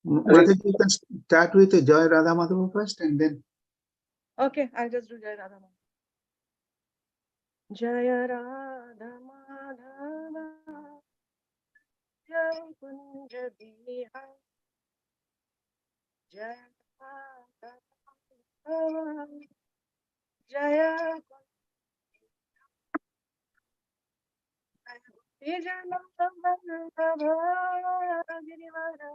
Mataji, you can start with Joy Radha Madhava first and then. Okay, I'll just do Jai Radha Madhava. Jaya Radha Madhava, Jai Kunja Bihari, Jaya Radha Madhava, Jaya Vijana Vallabha Girivara,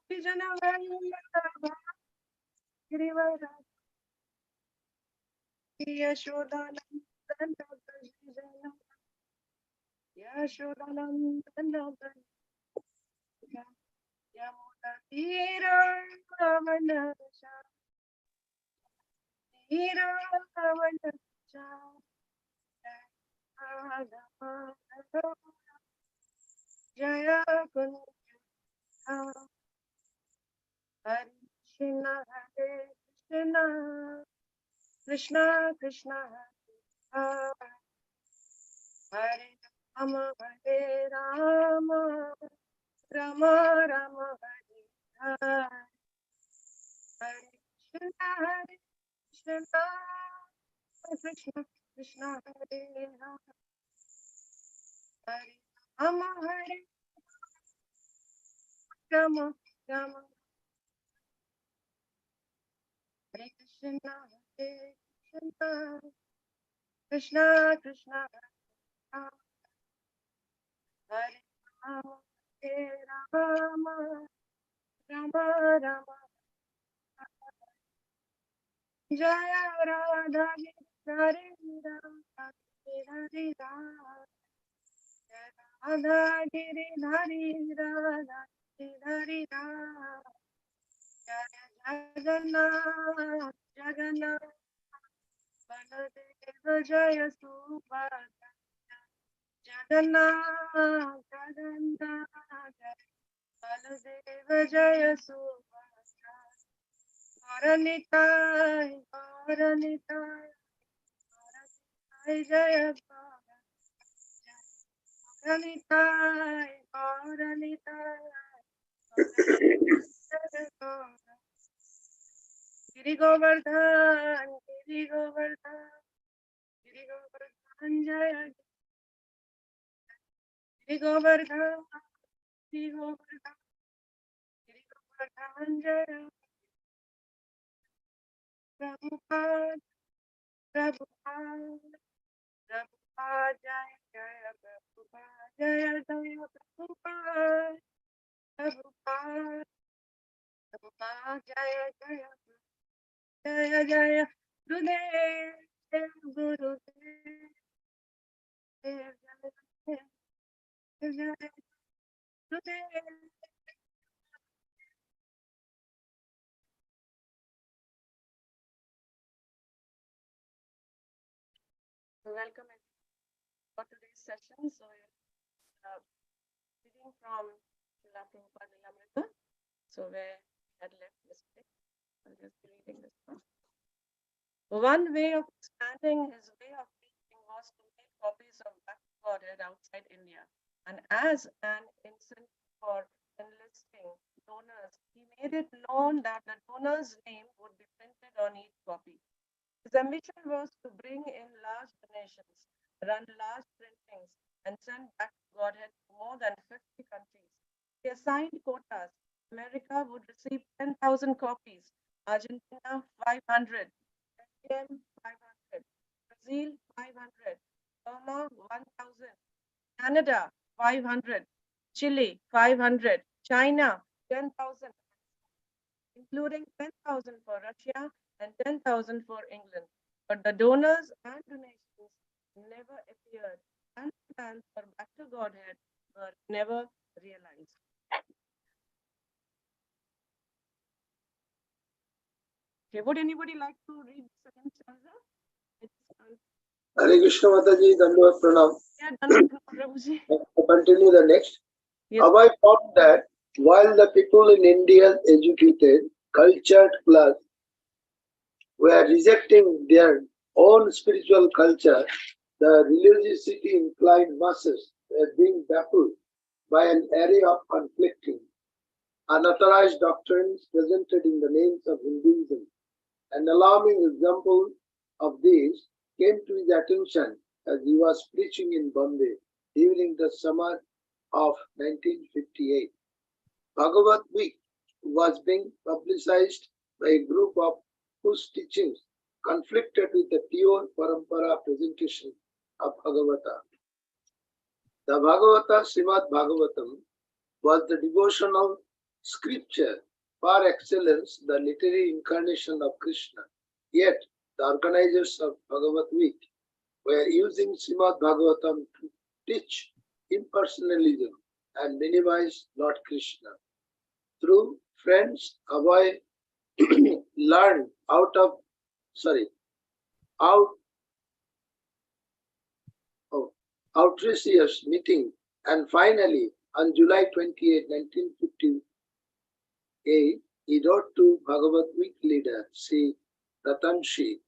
Vijana Vallabha Girivara, Yashodanandana Vijana, Yashodanandana Yamuda Tira Manasha, Tira Manasha, Jaya Kunja, Hare Krishna, Hare Krishna, Krishna Krishna, Hare Hare Rama, Hare Rama, Rama Rama, Hare Hare Krishna, Hare Krishna, Krishna Krishna, Hare Rama, Hare Rama, Hare Rama, Rama Hare Krishna, Hare Krishna, Krishna Krishna, Hare Rama, Hare Rama, Rama Rama, Jaya Radha Hare Radha Hare Radha Giri Hare Radha Hare Radha Jaya Jagannath Jagannath Baladeva Jaya Subhadra Jagannath Jagannath Baladeva Jaya Subhadra Varanitai Varanitai Varanitai Jaya Varanitai Varanitai Giri Govardhan Giri Govardhan Giri Govardhan Jaya Giri Govardhan Giri Govardhan Giri Govardhan Jaya Prabhupada Prabhupada Prabhupada Jaya Jaya Prabhupada Jaya Jaya Prabhupada Prabhupada Prabhupada Jaya Jaya Jaya Jaya Gurudev Gurudev Jaya Jaya Gurudev. Welcome for today's session. So, reading from Vishnupadi Amrita. So, where we had left yesterday, I'll just be reading this one. One way of expanding his way of teaching was to make copies of Godhead outside India. And as an incentive for enlisting donors, he made it known that the donor's name would be printed on each copy. His ambition was to bring in large donations, run large printings, and send back Godhead to more than 50 countries. He assigned quotas. America would receive 10,000 copies, Argentina 500, Belgium 500, Brazil 500, Burma 1,000, Canada 500, Chile 500, China 10,000, including 10,000 for Russia and 10,000 for England. But the donors and donations never appeared, and plans for Back to Godhead were never realized. Okay, would anybody like to read the second stanza? Hare Krishna Mataji, Dandavat Pranam. Yeah, Dandavat Prabhuji. Continue the next. Yes. I found that while the people in India's educated, cultured class were rejecting their own spiritual culture, the religiously inclined masses were being baffled by an array of conflicting, unauthorized doctrines presented in the names of Hinduism. An alarming example of this came to his attention as he was preaching in Bombay during the summer of 1958. Bhagavad Week was being publicized by a group of whose teachings conflicted with the pure Parampara presentation of Bhagavata. The Bhagavata, Srimad Bhagavatam, was the devotional scripture par excellence, the literary incarnation of Krishna. Yet, the organizers of Bhagavad Week were using Srimad Bhagavatam to teach impersonalism and minimize Lord Krishna. Through friends, Abhay learned outrageous meeting, and finally, on July 28, 1958, he wrote to Bhagavad Week leader Sri Ratanshi,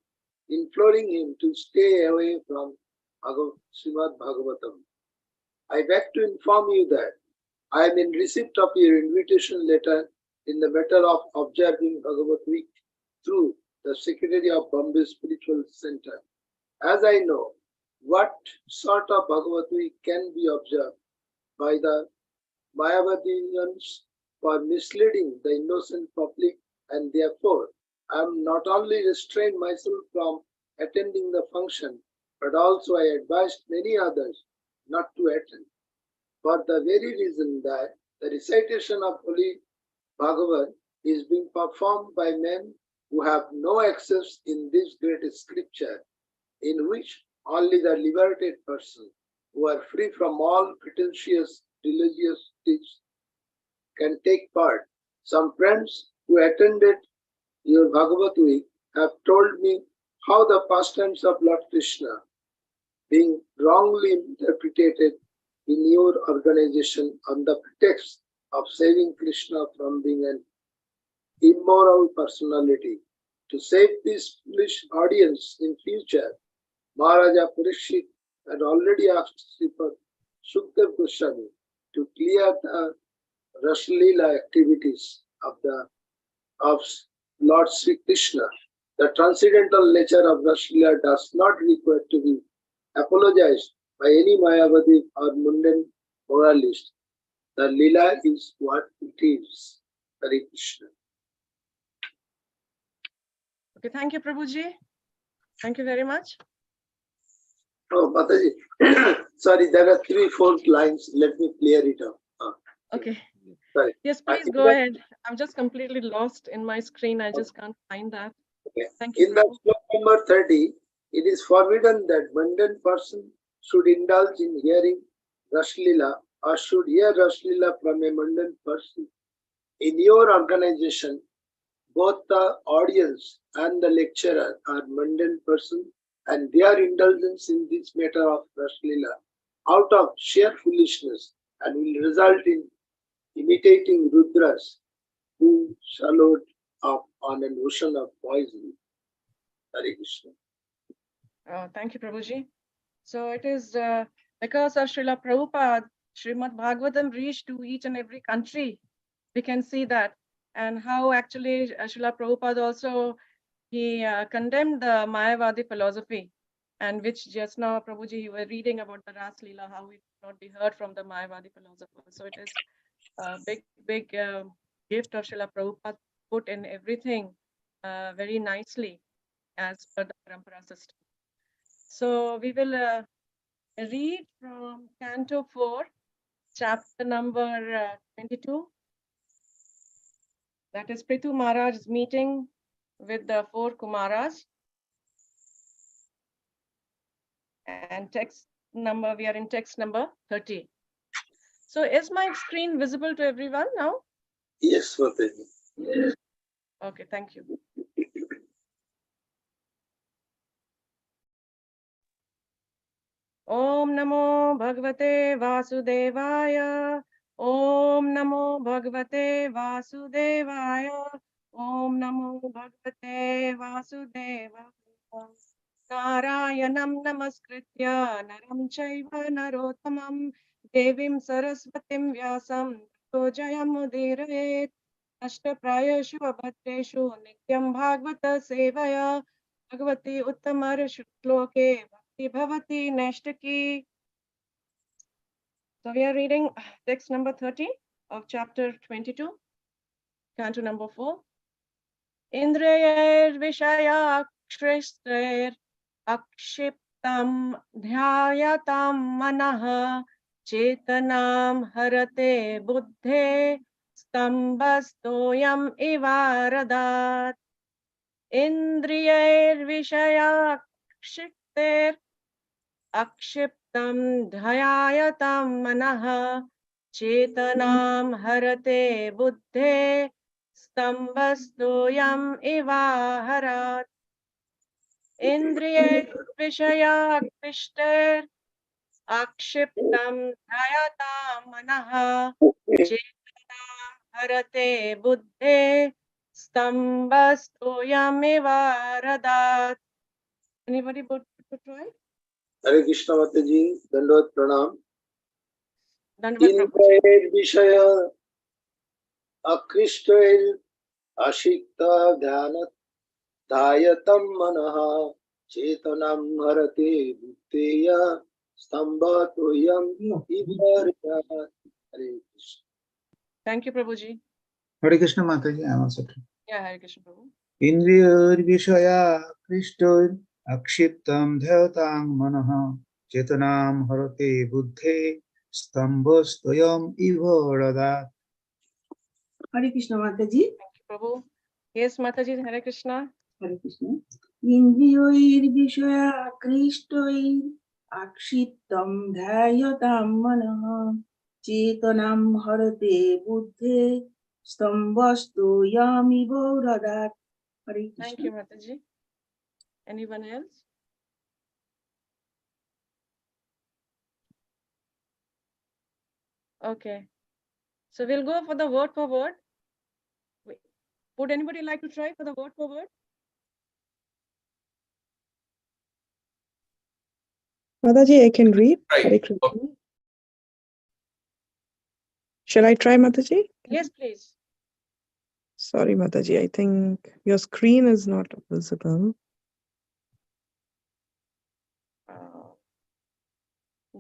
imploring him to stay away from Srimad Bhagavatam. I beg to inform you that I am in receipt of your invitation letter in the matter of observing Bhagavad Week through the Secretary of Bombay Spiritual Center. As I know what sort of Bhagavad Week can be observed by the Mayavadiyans for misleading the innocent public, and therefore I am not only restrained myself from attending the function, but also I advised many others not to attend, for the very reason that the recitation of Holy Bhagavad is being performed by men who have no access in this great scripture, in which only the liberated persons who are free from all pretentious religious teachings can take part. Some friends who attended your Bhagavad Week have told me how the pastimes of Lord Krishna being wrongly interpreted in your organization on the pretext of saving Krishna from being an immoral personality. To save this foolish audience in future, Maharaja Parikshit had already asked Sripad Sukdev Goswami to clear the Raslila activities of Lord Sri Krishna. The transcendental nature of Raslila does not require to be apologized by any Mayavadi or mundane moralist. The Leela is what it is. Hare Krishna. Okay, thank you, Prabhuji. Thank you very much. Oh, Mataji, sorry, there are 3-4 lines. Let me clear it up. Okay. Sorry. Yes, please go ahead. I'm just completely lost in my screen. I just can't find that. Okay. Thank you. In the slok number 30, it is forbidden that mundane person should indulge in hearing Raslila or should hear Raslila from a mundane person. In your organization, both the audience and the lecturer are mundane persons, and their indulgence in this matter of Raslila out of sheer foolishness and will result in imitating Rudras who swallowed up on an ocean of poison. Hare Krishna. Thank you, Prabhuji. So it is because of Srila Prabhupada, Srimad Bhagavatam reached to each and every country. We can see that, and how actually Srila Prabhupada also he condemned the Mayavadi philosophy, and which just now Prabhuji you were reading about the Ras Leela, how it cannot be heard from the Mayavadi philosopher. So it is a big gift of Srila Prabhupada put in everything very nicely as per the Parampara system. So we will read from Canto 4, chapter number 22. That is Prithu Maharaj's meeting with the 4 Kumaras. And we are in text number 30. So is my screen visible to everyone now? Yes, Mataji. Okay, thank you. Om Namo Bhagavate Vasudevaya. Om Namo Bhagavate Vasudevaya. Om Namo Bhagavate Vasudevaya. नारायणं नमस्कृत्य नरं चैव नरोत्तमं देवीं सरस्वतीं व्यासं ततो जयमुदीरयेत्। अष्टप्रायेषु भद्रेषु नित्यं भागवत सेवया भगवती उत्तमर्षु श्लोके भक्ति भवति नैष्टिकी. So we are reading text number 30 of chapter 22, canto number 4. Indriyaiर्विषयाक्षिष्ट्रैर् akshiptam dhyayatam manah chetanam harate buddhe stambhastoyam ivaradat. Indriyaiर्विषयाक्षिष्ट्रैर् akshiptam dhyayatam manah chetanam harate buddhe stambhastoyam ivaharat. Indriye vishayakshter akshiptam dhyayatam manah chetanam harate buddhe stambhastoyam ivaradat. Anybody put to try? Hare Krishna Mataji, Dandavat Pranam. Dandavat Prabhu. Indriyair Vishaya Akrishtair Ashikta Dhyanat Dhayatam Manaha Chetanam Harate Bhutteya Stambhatoyam Ivarya. Hare Krishna. Thank you, Prabhuji. Hare Krishna Mataji, I am also trying. Yeah, Hare Krishna, Prabhu. Indriyaiर्विषया Krishtoir akshiptam dhyayatam manah chetanam harate buddhe stambhastoyam ivaradat. Hare Krishna Mataji. Thank you, Prabhu. Yes, Mataji, Hare Krishna. Hare Krishna. Indriyoir vishaya krishtoir akshiptam dhyayatam manah chetanam harate buddhe stambhasto yami boradat. Hare Krishna. Thank you, Mataji. Anyone else? Okay. So we'll go for the word for word. Wait. Would anybody like to try for the word for word? Mataji, I can read. Right. Hare Krishna. Shall I try, Mataji? Yes, please. Sorry, Mataji. I think your screen is not visible.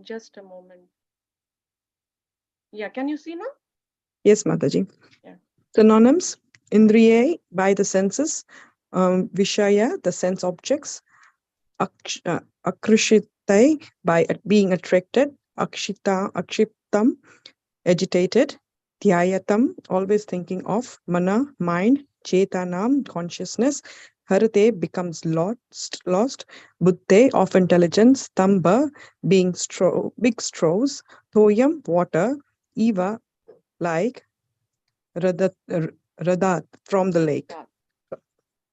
Just a moment. Yeah, can you see now? Yes, Mataji. Yeah. Synonyms: Indriya, by the senses. Vishaya, the sense objects. Akrishitai, by being attracted. Akshiptam, agitated. Dhyayatam, always thinking of. Mana, mind. Chetanam, consciousness. Harate, becomes lost. Buddhe, of intelligence. Stamba, being big straws. Thoyam, water. Eva, like. Radat, from the lake. Yeah.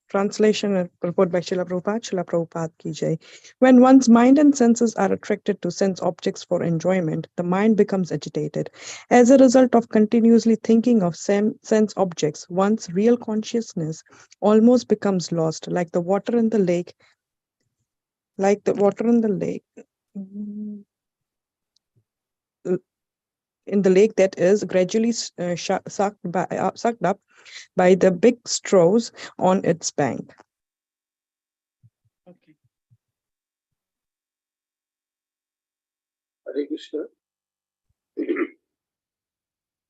Translation and purport by Srila Prabhupada. Srila Prabhupada ki jai. When one's mind and senses are attracted to sense objects for enjoyment, the mind becomes agitated. As a result of continuously thinking of sense objects, one's real consciousness almost becomes lost, like the water in the lake. In the lake that is gradually sucked up by the big straws on its bank. Okay. Hare Krishna.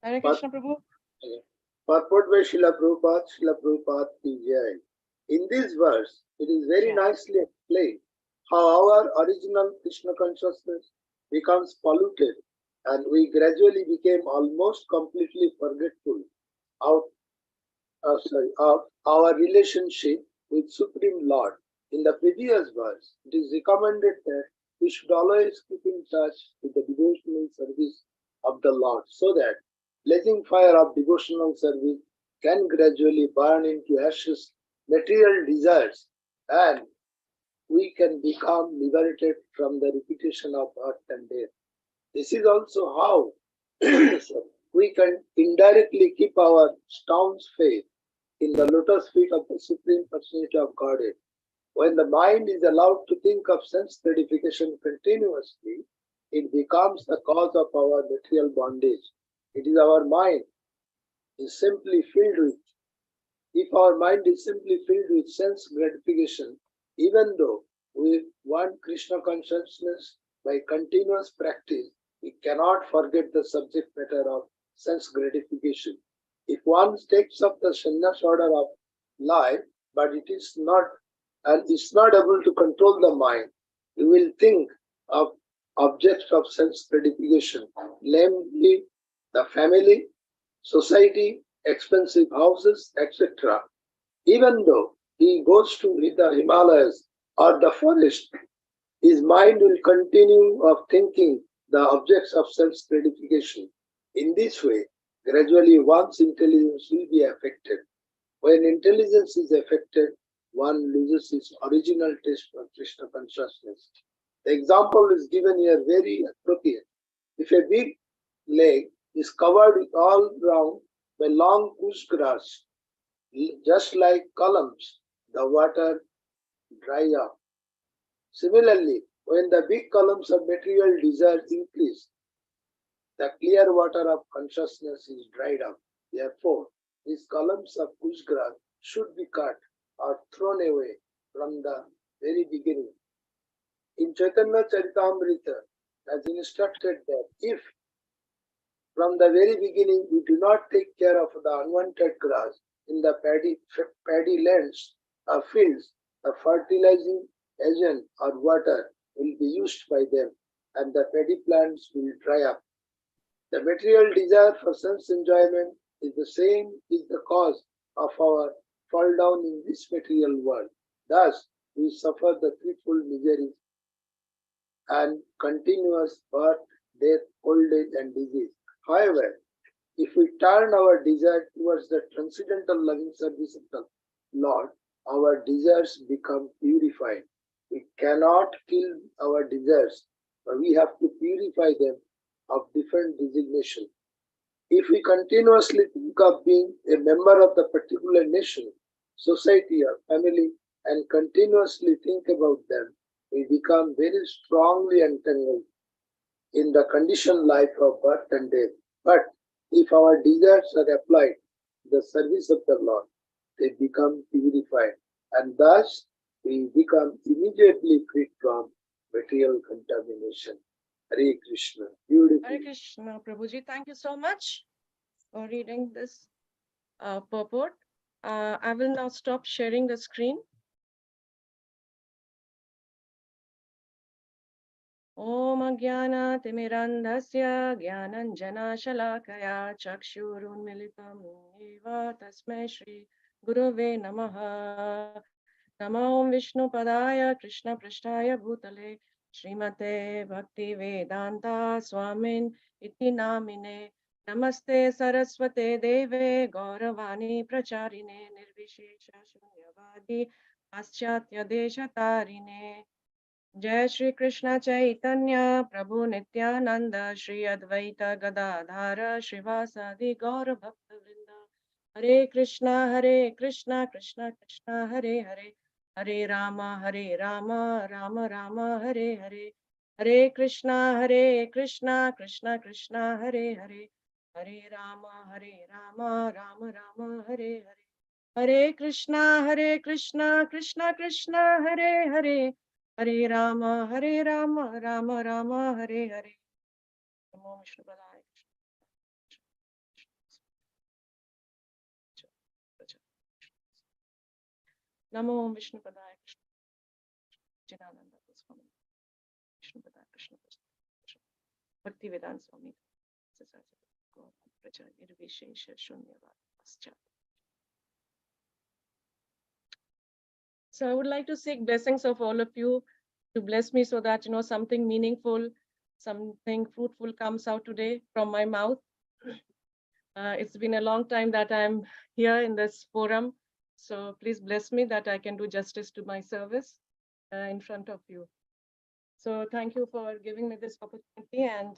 Hare Krishna, Prabhu. Purport by Srila Prabhupada ki jai. In this verse, it is very nicely explained how our original Krishna consciousness becomes polluted and we gradually became almost completely forgetful of our relationship with Supreme Lord. In the previous verse, it is recommended that we should always keep in touch with the devotional service of the Lord so that blazing fire of devotional service can gradually burn into ashes material desires and we can become liberated from the repetition of birth and death. This is also how we can indirectly keep our staunch faith in the lotus feet of the Supreme Personality of Godhead. When the mind is allowed to think of sense gratification continuously, it becomes the cause of our material bondage. It is our mind is simply filled with. If our mind is simply filled with sense gratification, even though we want Krishna consciousness by continuous practice, we cannot forget the subject matter of sense gratification. If one takes up the sannyas order of life, but it is not able to control the mind, you will think of objects of sense gratification, namely the family, society, expensive houses, etc. Even though he goes to the Himalayas or the forest, his mind will continue of thinking the objects of sense gratification. In this way, gradually one's intelligence will be affected. When intelligence is affected, one loses its original taste for Krishna consciousness. The example is given here very appropriate. If a big lake is covered with all round by long kush grass, just like columns, the water dry up. Similarly, when the big columns of material desires increase, the clear water of consciousness is dried up. Therefore, these columns of kush grass should be cut or thrown away from the very beginning. In Chaitanya Charitamrita, as instructed that if from the very beginning we do not take care of the unwanted grass in the paddy lands or fields, the fertilizing agent or water will be used by them and the paddy plants will dry up. The material desire for sense enjoyment is the cause of our fall down in this material world. Thus, we suffer the threefold miseries and continuous birth, death, old age, and disease. However, if we turn our desire towards the transcendental loving service of the Lord, our desires become purified. We cannot kill our desires, but we have to purify them of different designation. If we continuously think of being a member of the particular nation, society, or family, and continuously think about them, we become very strongly entangled in the conditioned life of birth and death. But if our desires are applied to the service of the Lord, they become purified, and thus we become immediately free from material contamination. Hare Krishna. Beautiful. Hare Krishna, Prabhuji. Thank you so much for reading this purport. I will now stop sharing the screen. Om Ajnana Timirandhasya Jnananjana Shalakaya Chakshurunmilitam Eva Tasmai Shri Gurave Namaha. Namo Vishnupadaya Krishna Prashtaya Bhutale Srimate Bhakti Vedanta Swamin Iti Namine. Namaste Saraswate Deve Gauravani Pracharine Nirvishesha Shunyavadi Paschatya Deshatarine. Jai Shri Krishna Chaitanya Prabhu Nityananda Shri Advaita Gadadhara Srivasadi Gaura Bhakta Vrinda. Hare Krishna Krishna Krishna Hare Hare Hare Rama Rama Rama Hare Hare. Hare Krishna Krishna Krishna Hare Hare Hare Rama Rama Rama Hare Hare. Hare Krishna Krishna Krishna Hare Hare Hare Rama Rama Hare Hare. Namo Vishnupadaaya. Namo Vishnupadaaya Krishna. Jnananda Swami. Vishnupadaaya Krishna. Bhakti Vedanta Swami. Nirvishesha Shunyavad Paschat. So I would like to seek blessings of all of you to bless me so that, something meaningful, something fruitful comes out today from my mouth. It's been a long time that I'm here in this forum. So please bless me that I can do justice to my service in front of you. So thank you for giving me this opportunity. And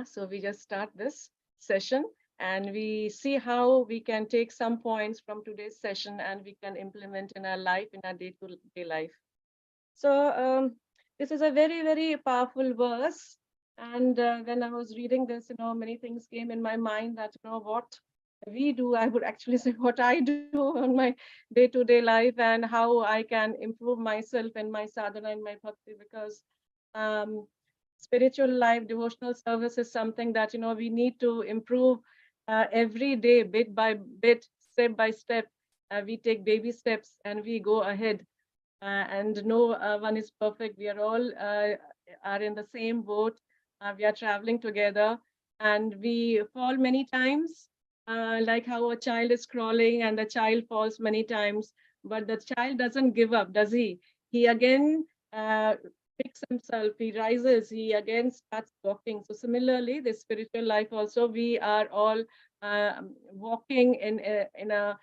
so we just start this session. and we see how we can take some points from today's session and we can implement in our life, in our day-to-day life. So this is a very, very powerful verse. And when I was reading this, many things came in my mind that, what we do, I would actually say what I do on my day-to-day life and how I can improve myself in my sadhana and my bhakti, because spiritual life, devotional service is something that, we need to improve every day, bit by bit, step by step. We take baby steps and we go ahead. And no one is perfect. We are all are in the same boat. We are traveling together, and we fall many times, like how a child is crawling and the child falls many times, but the child doesn't give up, does he? He again picks himself, he rises, he again starts walking. So similarly, the spiritual life also, we are all walking in a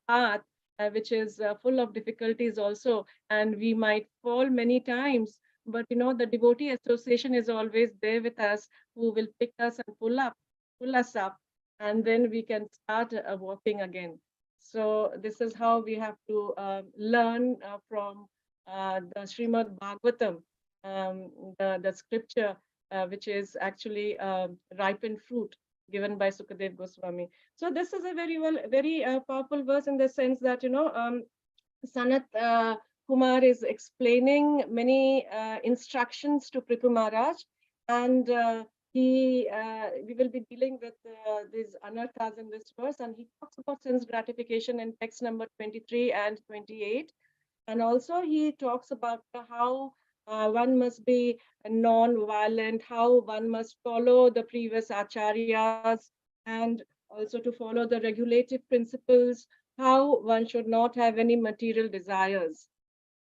path which is full of difficulties also, and we might fall many times, but the devotee association is always there with us, who will pick us and pull us up, and then we can start walking again. So this is how we have to learn from the Srimad Bhagavatam, the scripture which is actually ripened fruit given by Sukadev Goswami. So this is a very powerful verse in the sense that, Sanat Kumar is explaining many instructions to Prithu Maharaj, and we will be dealing with these anarthas in this verse, and he talks about sense gratification in text number 23 and 28. And also he talks about how one must be non-violent, how one must follow the previous acharyas, and also to follow the regulative principles, how one should not have any material desires.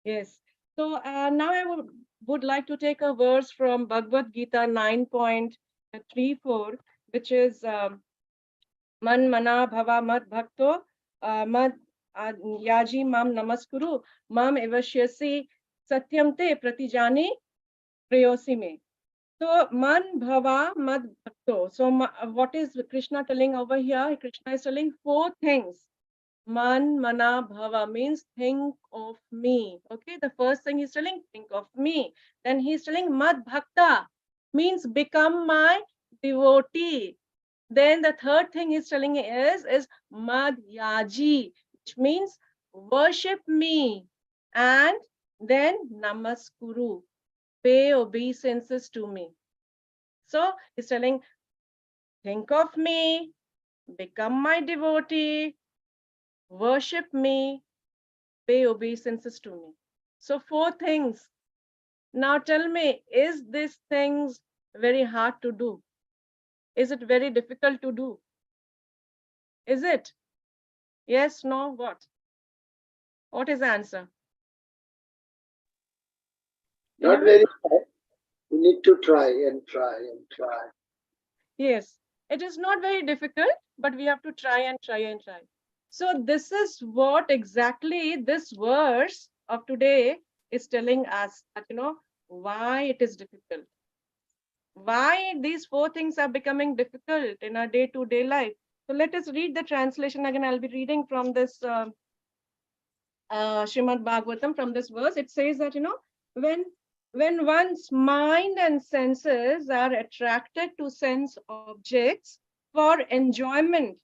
Yes. So now I would like to take a verse from Bhagavad Gita 9.34, which is Man mana bhava mad bhakto mad yaji mam namaskuru mam evashyasi satyam te pratijani preyosi me. So man bhava mad bhakto. So what is Krishna telling over here? Krishna is telling 4 things. Man mana bhava means think of me. Okay, the first thing he's telling, think of me. Then he's telling mad bhakta means become my devotee. Then the third thing he's telling is madhyaji, which means worship me. And then namaskuru, pay obeisances to me. So he's telling, think of me, become my devotee, worship me, pay obeisances to me. So 4 things. Now tell me, is these things very hard to do? Is it very difficult to do? Is it? Yes, no, what? What is the answer? Not very hard. We need to try and try and try. Yes, it is not very difficult, but we have to try and try and try. So this is what exactly this verse of today is telling us, that why it is difficult. Why these 4 things are becoming difficult in our day-to-day life. So let us read the translation again. I'll be reading from this Srimad Bhagavatam, from this verse. It says that, when one's mind and senses are attracted to sense objects for enjoyment,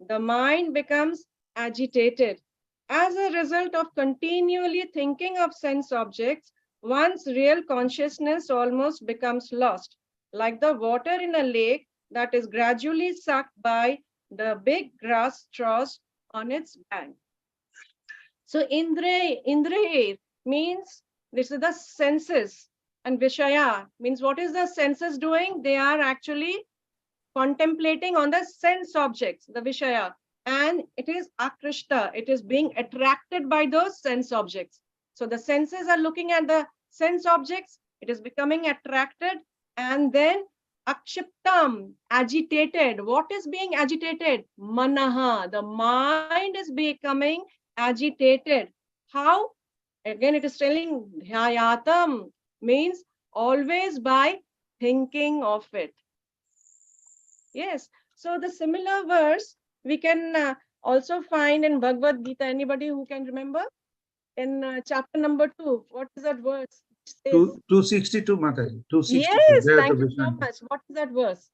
the mind becomes agitated. As a result of continually thinking of sense objects, one's real consciousness almost becomes lost, like the water in a lake that is gradually sucked by the big grass straws on its bank. So Indra means this is the senses, and Vishaya means what is the senses doing? They are actually contemplating on the sense objects, the Vishaya, and it is Akrishta, it is being attracted by those sense objects. So the senses are looking at the sense objects, it is becoming attracted, and then Akshiptam, agitated. What is being agitated? Manaha, the mind is becoming agitated. How? Again, it is telling dhyayatam, means always by thinking of it. Yes. So the similar verse we can also find in Bhagavad Gita. Anybody who can remember? In chapter number 2, what is that verse? It says, 262, Mataji. 262. yes, There thank to you so Vishnupadi. much. What is that verse?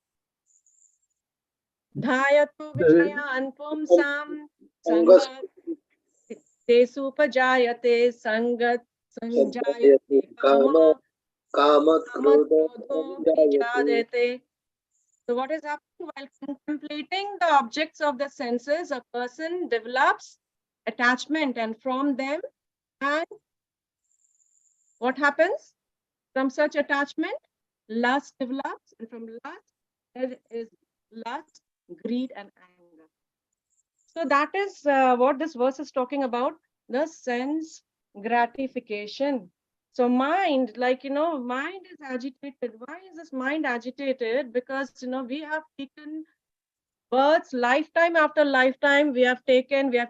Dhayatu The- Vishaya Anpumsam Angas Sangat Te Supajayate Sangat Sanjayate Kama Kama Kama Krodha Kamakrodho Samjayate. Vijadete. So what is happening while contemplating the objects of the senses, a person develops attachment, and from them, and what happens? From such attachment, lust develops, and from lust, there is lust, greed, and anger. So that is what this verse is talking about, the sense gratification. So mind, mind is agitated. Why is this mind agitated? Because, we have taken births, lifetime after lifetime, we have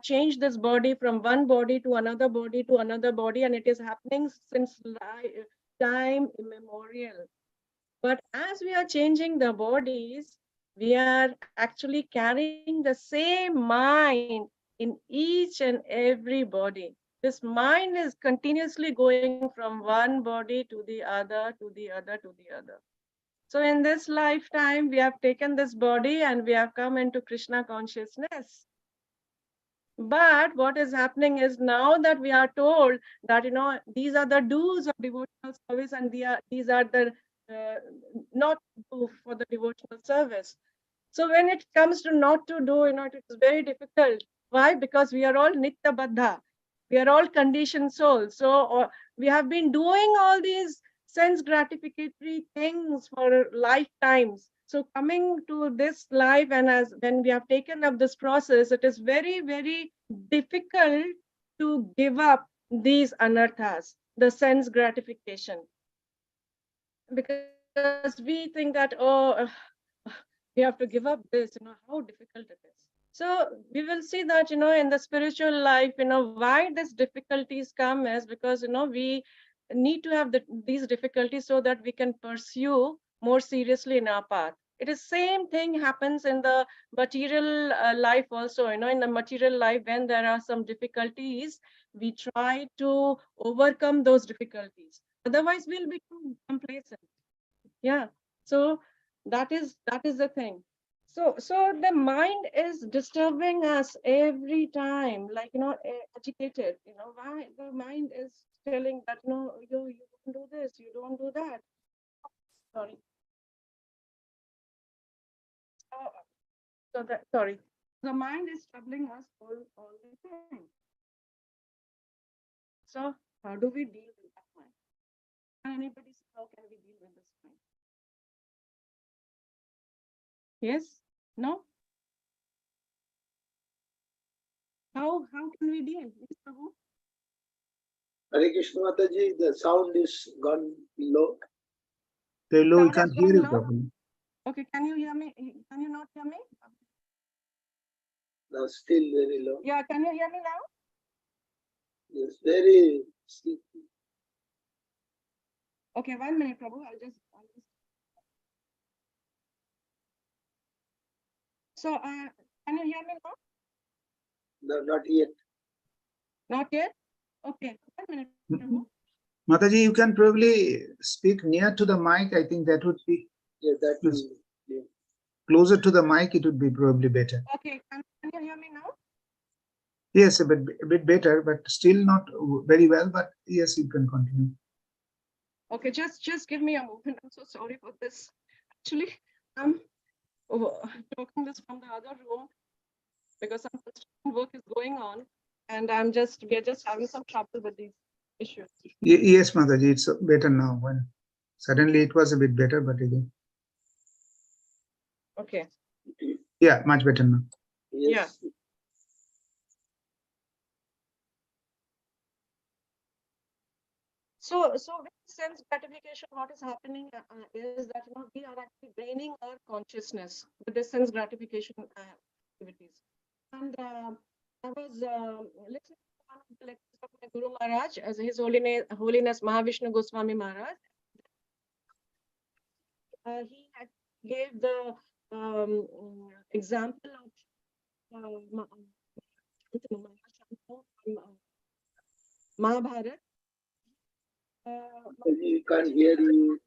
changed this body from one body to another body to another body, and it is happening since time immemorial. But as we are changing the bodies, we are actually carrying the same mind in each and every body. This mind is continuously going from one body to the other, to the other, to the other. So in this lifetime, we have taken this body and we have come into Krishna consciousness. But what is happening is, now that we are told that, these are the do's of devotional service, and these are the not do for the devotional service. So when it comes to not to do, it is very difficult. Why? Because we are all nitya baddha. We are all conditioned souls. So we have been doing all these sense gratificatory things for lifetimes. So coming to this life, and as when we have taken up this process, it is very, very difficult to give up these anarthas, the sense gratification. Because we think that, we have to give up this, how difficult it is. So we will see that, in the spiritual life, why these difficulties come is because, we need to have these difficulties so that we can pursue more seriously in our path. It is same thing happens in the material life also. In the material life, when there are some difficulties, we try to overcome those difficulties. Otherwise, we'll become complacent. Yeah. So that is the thing. So the mind is disturbing us every time, like, agitated. Why the mind is telling that, you don't do this, you don't do that. Sorry. Sorry. The mind is troubling us all the time. So how do we deal with that mind? Can anybody say how can we deal with this mind? Yes? No? How can we deal? Yes, Prabhu? Hare Krishna Mataji, the sound is gone low. Very low, we Sound has can't hear gone you low? properly. Okay, can you hear me? Can you not hear me? Now still very low. Yeah, can you hear me now? Yes, very sleepy. Okay, 1 minute, Prabhu. I'll just. So, can you hear me now? No, not yet. Not yet? Okay, 1 minute, Prabhu. Mataji, you can probably speak near to the mic. I think that would be Yeah, that Yes. will. Yeah. closer to the mic. It would be probably better. Okay, can you hear me now? Yes, a bit better, but still not very well. But yes, you can continue. Okay, just give me a moment. I'm so sorry for this. Actually, I'm talking this from the other room because some construction work is going on, and we're just having some trouble with these issues. Yes, Mataji, it's better now. When suddenly it was a bit better, but again, Okay. yeah, much better now. Yes. So with sense gratification, what is happening is that, we are actually draining our consciousness with the sense gratification activities. And I was listening to one of the lectures of my Guru Maharaj, as His Holiness Mahavishnu Goswami Maharaj. He had gave the example of Mahabharata. You can't hear you.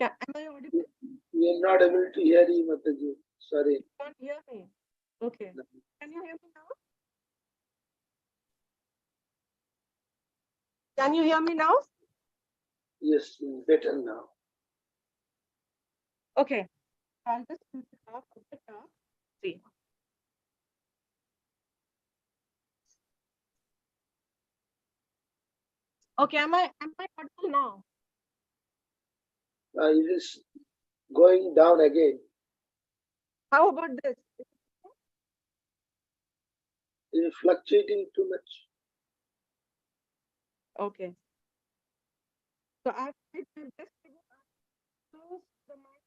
Am I audible? We are not able to hear you, Mataji. Sorry. You can't hear me. Okay. Can you hear me now? Can you hear me now? Yes, better now. Okay. I'll just put it off a bit up. See. Okay, am I audible now? It is going down again. How about this? It is fluctuating too much. Okay. So I've tried to just close the mic.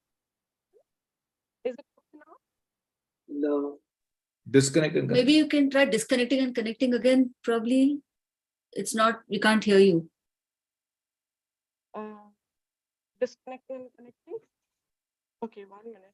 Is it okay now? No. Disconnect and Maybe you can try disconnecting and connecting again. Probably it's not, we can't hear you. Disconnecting and connecting. Okay, 1 minute.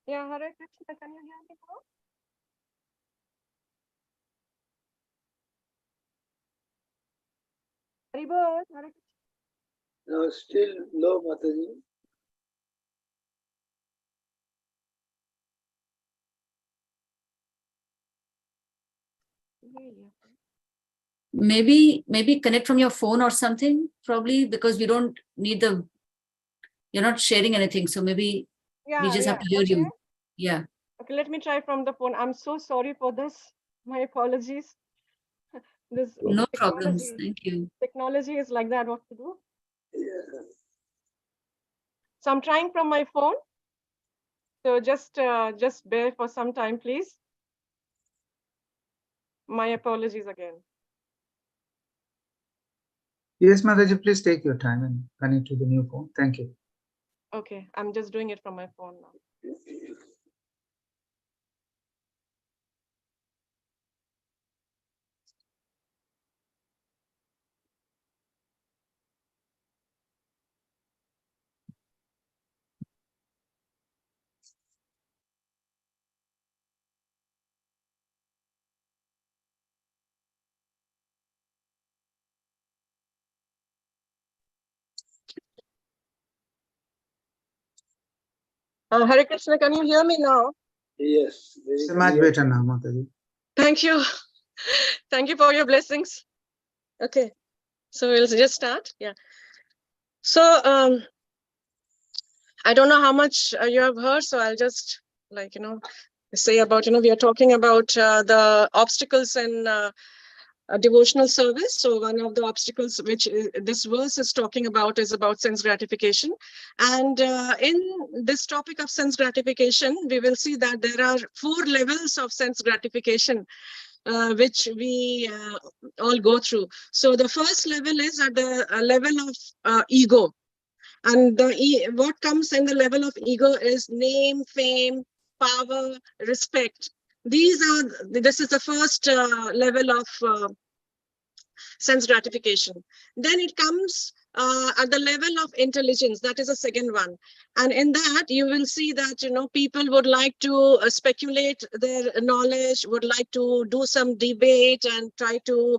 Yeah, Hare Krishna, can you hear me now? Haribol, Hare Krishna. No, still low, Mataji. Maybe connect from your phone or something, probably, because we don't need the, you're not sharing anything. So maybe we just have to hear okay. you. Yeah. Okay, let me try from the phone. I'm so sorry for this. My apologies. This No problems. technology, Thank you. technology is like that. What to do? Yeah. So I'm trying from my phone. So just bear for some time, please. My apologies again. Yes, Mataji, please take your time and connect to the new phone. Thank you. Okay, I'm just doing it from my phone now. Hare Krishna, can you hear me now? Yes. It's much better now, Mataji. Thank you. Thank you for your blessings. Okay, so we'll just start. Yeah. So I don't know how much you have heard, so I'll just say about, we are talking about the obstacles in devotional service. So one of the obstacles which this verse is talking about is about sense gratification. And in this topic of sense gratification, we will see that there are 4 levels of sense gratification which we all go through. So the first level is at the level of ego. And what comes in the level of ego is name, fame, power, respect. This is the first level of sense gratification. Then it comes at the level of intelligence. That is the second one. And in that, you will see that, people would like to speculate their knowledge, would like to do some debate and try to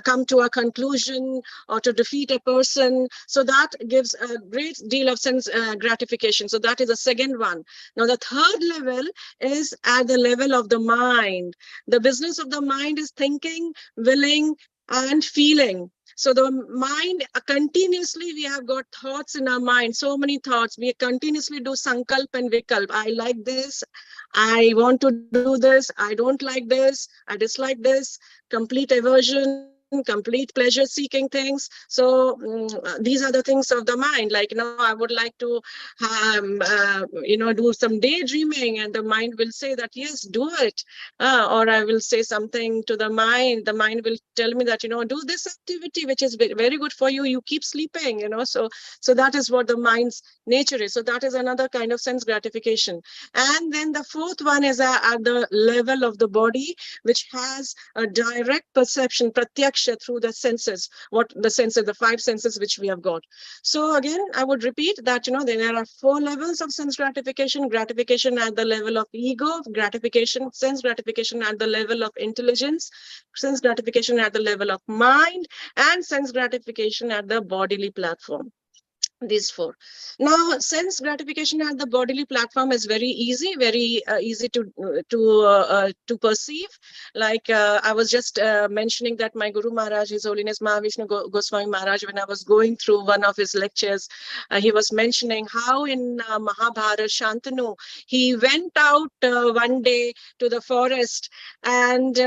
come to a conclusion or to defeat a person. So that gives a great deal of sense gratification. So that is the second one. Now, the third level is at the level of the mind. The business of the mind is thinking, willing, and feeling. So the mind, continuously we have got thoughts in our mind, so many thoughts. We continuously do sankalp and vikalp. I like this, I want to do this, I don't like this, I dislike this, complete aversion, complete pleasure seeking things. So these are the things of the mind. Like, I would like to do some daydreaming, and the mind will say that, yes, do it. Or I will say something to the mind. The mind will tell me that, do this activity, which is very good for you. You keep sleeping, so that is what the mind's nature is. So that is another kind of sense gratification. And then the fourth one is at the level of the body, which has a direct perception, pratyaksha, through the senses, the five senses which we have got. So again, I would repeat that, there are 4 levels of sense gratification: gratification at the level of ego, sense gratification at the level of intelligence, sense gratification at the level of mind, and sense gratification at the bodily platform. These 4. Now, sense gratification at the bodily platform is very easy to perceive. Like I was just mentioning that my Guru Maharaj, His Holiness Mahavishnu Goswami Maharaj, when I was going through one of his lectures, he was mentioning how in Mahabharata, Shantanu, he went out one day to the forest, and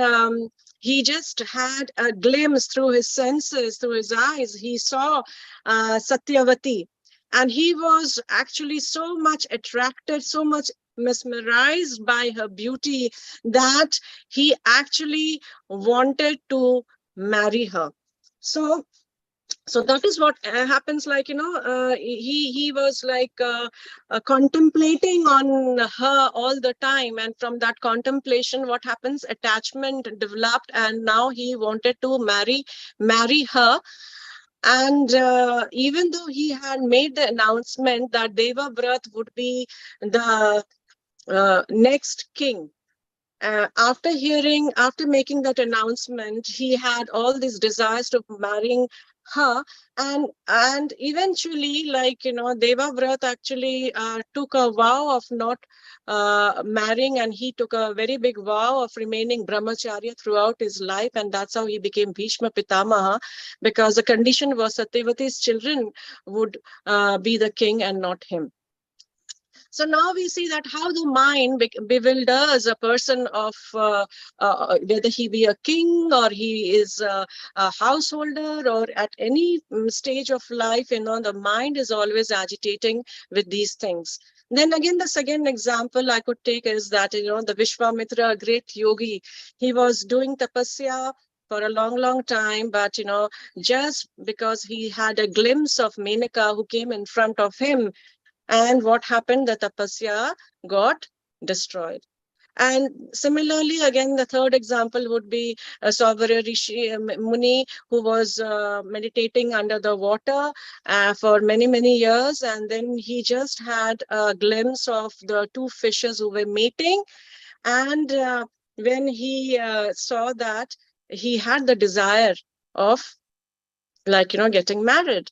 he just had a glimpse through his senses, through his eyes. He saw Satyavati, and he was actually so much attracted, so much mesmerized by her beauty, that he actually wanted to marry her. So that is what happens. Like, he was like contemplating on her all the time, and from that contemplation, what happens, attachment developed, and now he wanted to marry her. And even though he had made the announcement that Deva Vrat would be the next king, after making that announcement, he had all these desires of marrying her. And eventually, like, Deva Vrat actually took a vow of not marrying, and he took a very big vow of remaining brahmacharya throughout his life, and that's how he became Bhishma Pitamaha, because the condition was Satyavati's children would be the king and not him. So now we see that how the mind bewilders a person of whether he be a king or he is a householder or at any stage of life, the mind is always agitating with these things. Then again, the second example I could take is that, the Vishwamitra, a great yogi, he was doing tapasya for a long time, but, just because he had a glimpse of Menaka who came in front of him, and what happened? The tapasya got destroyed. And similarly, again, the third example would be a Sauvara Rishi Muni, who was meditating under the water for many years, and then he just had a glimpse of the 2 fishes who were mating. And when he saw that, he had the desire of, like, getting married.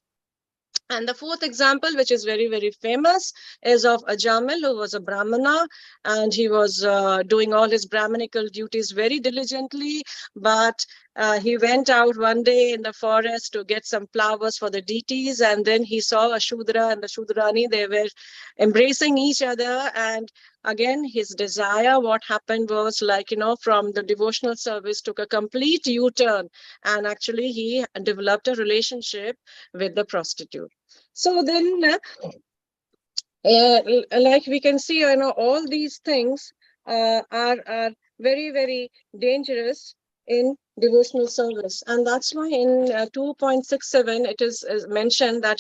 And the fourth example, which is very famous, is of Ajamil, who was a Brahmana, and he was doing all his Brahmanical duties very diligently. But he went out one day in the forest to get some flowers for the deities, and then he saw a Shudra and the Shudrani. They were embracing each other, and again, his desire, what happened was, like, from the devotional service, took a complete U-turn, and actually he developed a relationship with the prostitute. So then, like we can see, all these things are very dangerous in devotional service. And that's why in 2.67, it is mentioned that,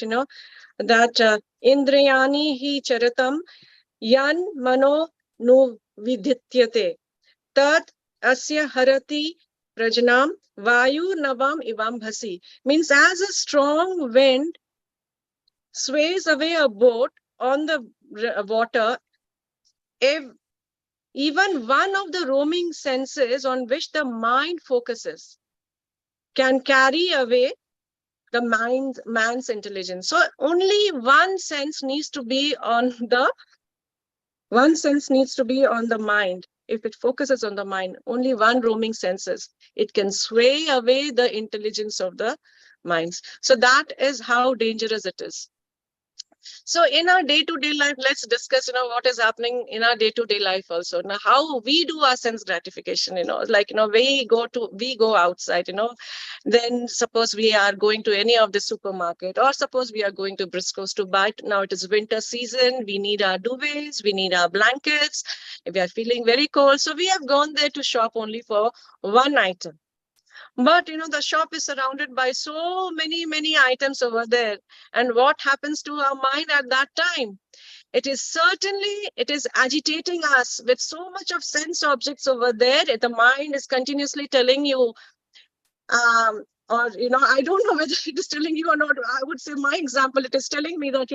that Indrayani hi charatam yan mano nu vidhityate tat asya harati Prajanam Vayu Navam Ivam Bhasi, means as a strong wind sways away a boat on the water, if even one of the roaming senses on which the mind focuses can carry away the man's intelligence. So only one sense needs to be on the mind. If it focuses on the mind, only one roaming senses, it can sway away the intelligence of the minds. So that is how dangerous it is. So in our day-to-day life, let's discuss, what is happening in our day-to-day life also. Now, how we do our sense gratification, like, we go outside, then suppose we are going to any of the supermarket, or suppose we are going to Briscoe's to buy. Now it is winter season. We need our duvets, we need our blankets. If we are feeling very cold, so we have gone there to shop only for one item. But the shop is surrounded by so many items over there. And what happens to our mind at that time? It is agitating us with so much of sense objects over there. The mind is continuously telling you, or I don't know whether it is telling you or not. I would say my example, it is telling me that,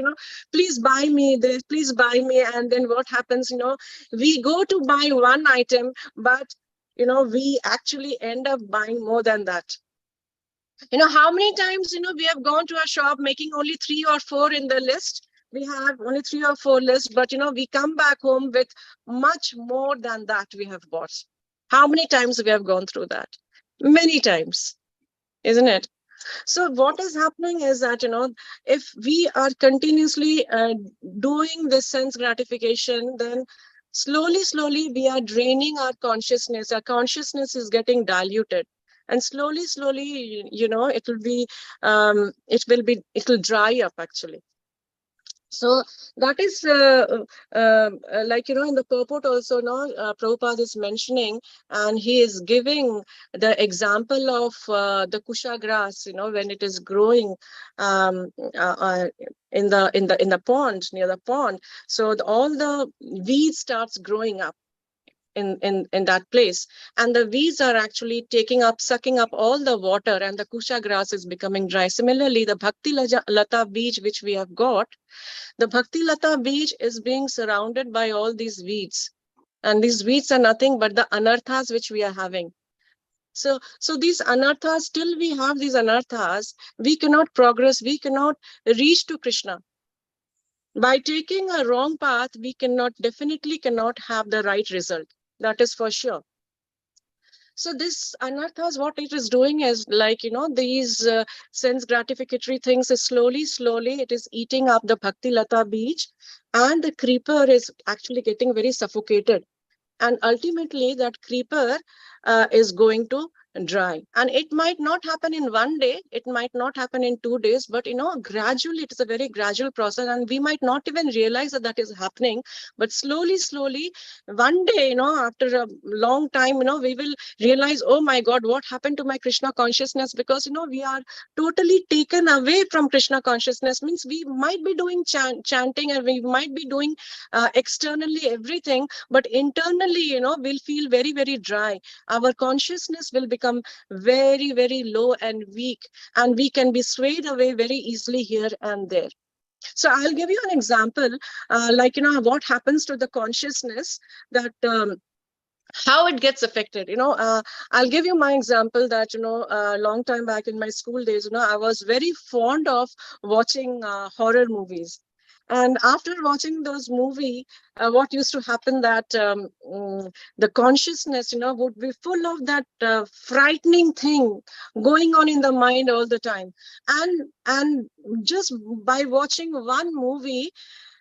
please buy me this, please buy me. And then what happens, we go to buy one item, but we actually end up buying more than that. How many times, we have gone to a shop making only 3 or 4 in the list. We have only 3 or 4 lists, but, we come back home with much more than that we have bought. How many times we have gone through that? Many times, isn't it? So what is happening is that, if we are continuously doing this sense gratification, then slowly we are draining our consciousness. Our consciousness is getting diluted. And slowly, it will dry up actually. So that is like, in the purport also, Prabhupada is mentioning, and he is giving the example of the kusha grass, when it is growing in the pond, near the pond. So all the weeds starts growing up in that place, and the weeds are actually sucking up all the water, and the kusha grass is becoming dry. Similarly, the bhakti lata beach which we have got, the bhakti lata beach is being surrounded by all these weeds, and these weeds are nothing but the anarthas which we are having. So these anarthas, till we have these anarthas, we cannot progress, we cannot reach to Krishna. By taking a wrong path, we definitely cannot have the right result. That is for sure. So this anarthas, what it is doing is like, these sense gratificatory things is slowly, it is eating up the bhakti lata beach, and the creeper is actually getting very suffocated. And ultimately that creeper is going to dry. And it might not happen in one day, it might not happen in 2 days, but gradually, it is a very gradual process, and we might not even realize that is happening. But slowly one day, after a long time, we will realize, oh my God, what happened to my Krishna consciousness? Because we are totally taken away from Krishna consciousness. Means we might be doing chanting, and we might be doing externally everything, but internally, we'll feel very dry. Our consciousness will become very low and weak, and we can be swayed away very easily here and there. So I'll give you an example, like, what happens to the consciousness, that how it gets affected. I'll give you my example that, a long time back in my school days, I was very fond of watching horror movies. And after watching those movies, what used to happen that the consciousness, would be full of that frightening thing going on in the mind all the time. And just by watching one movie,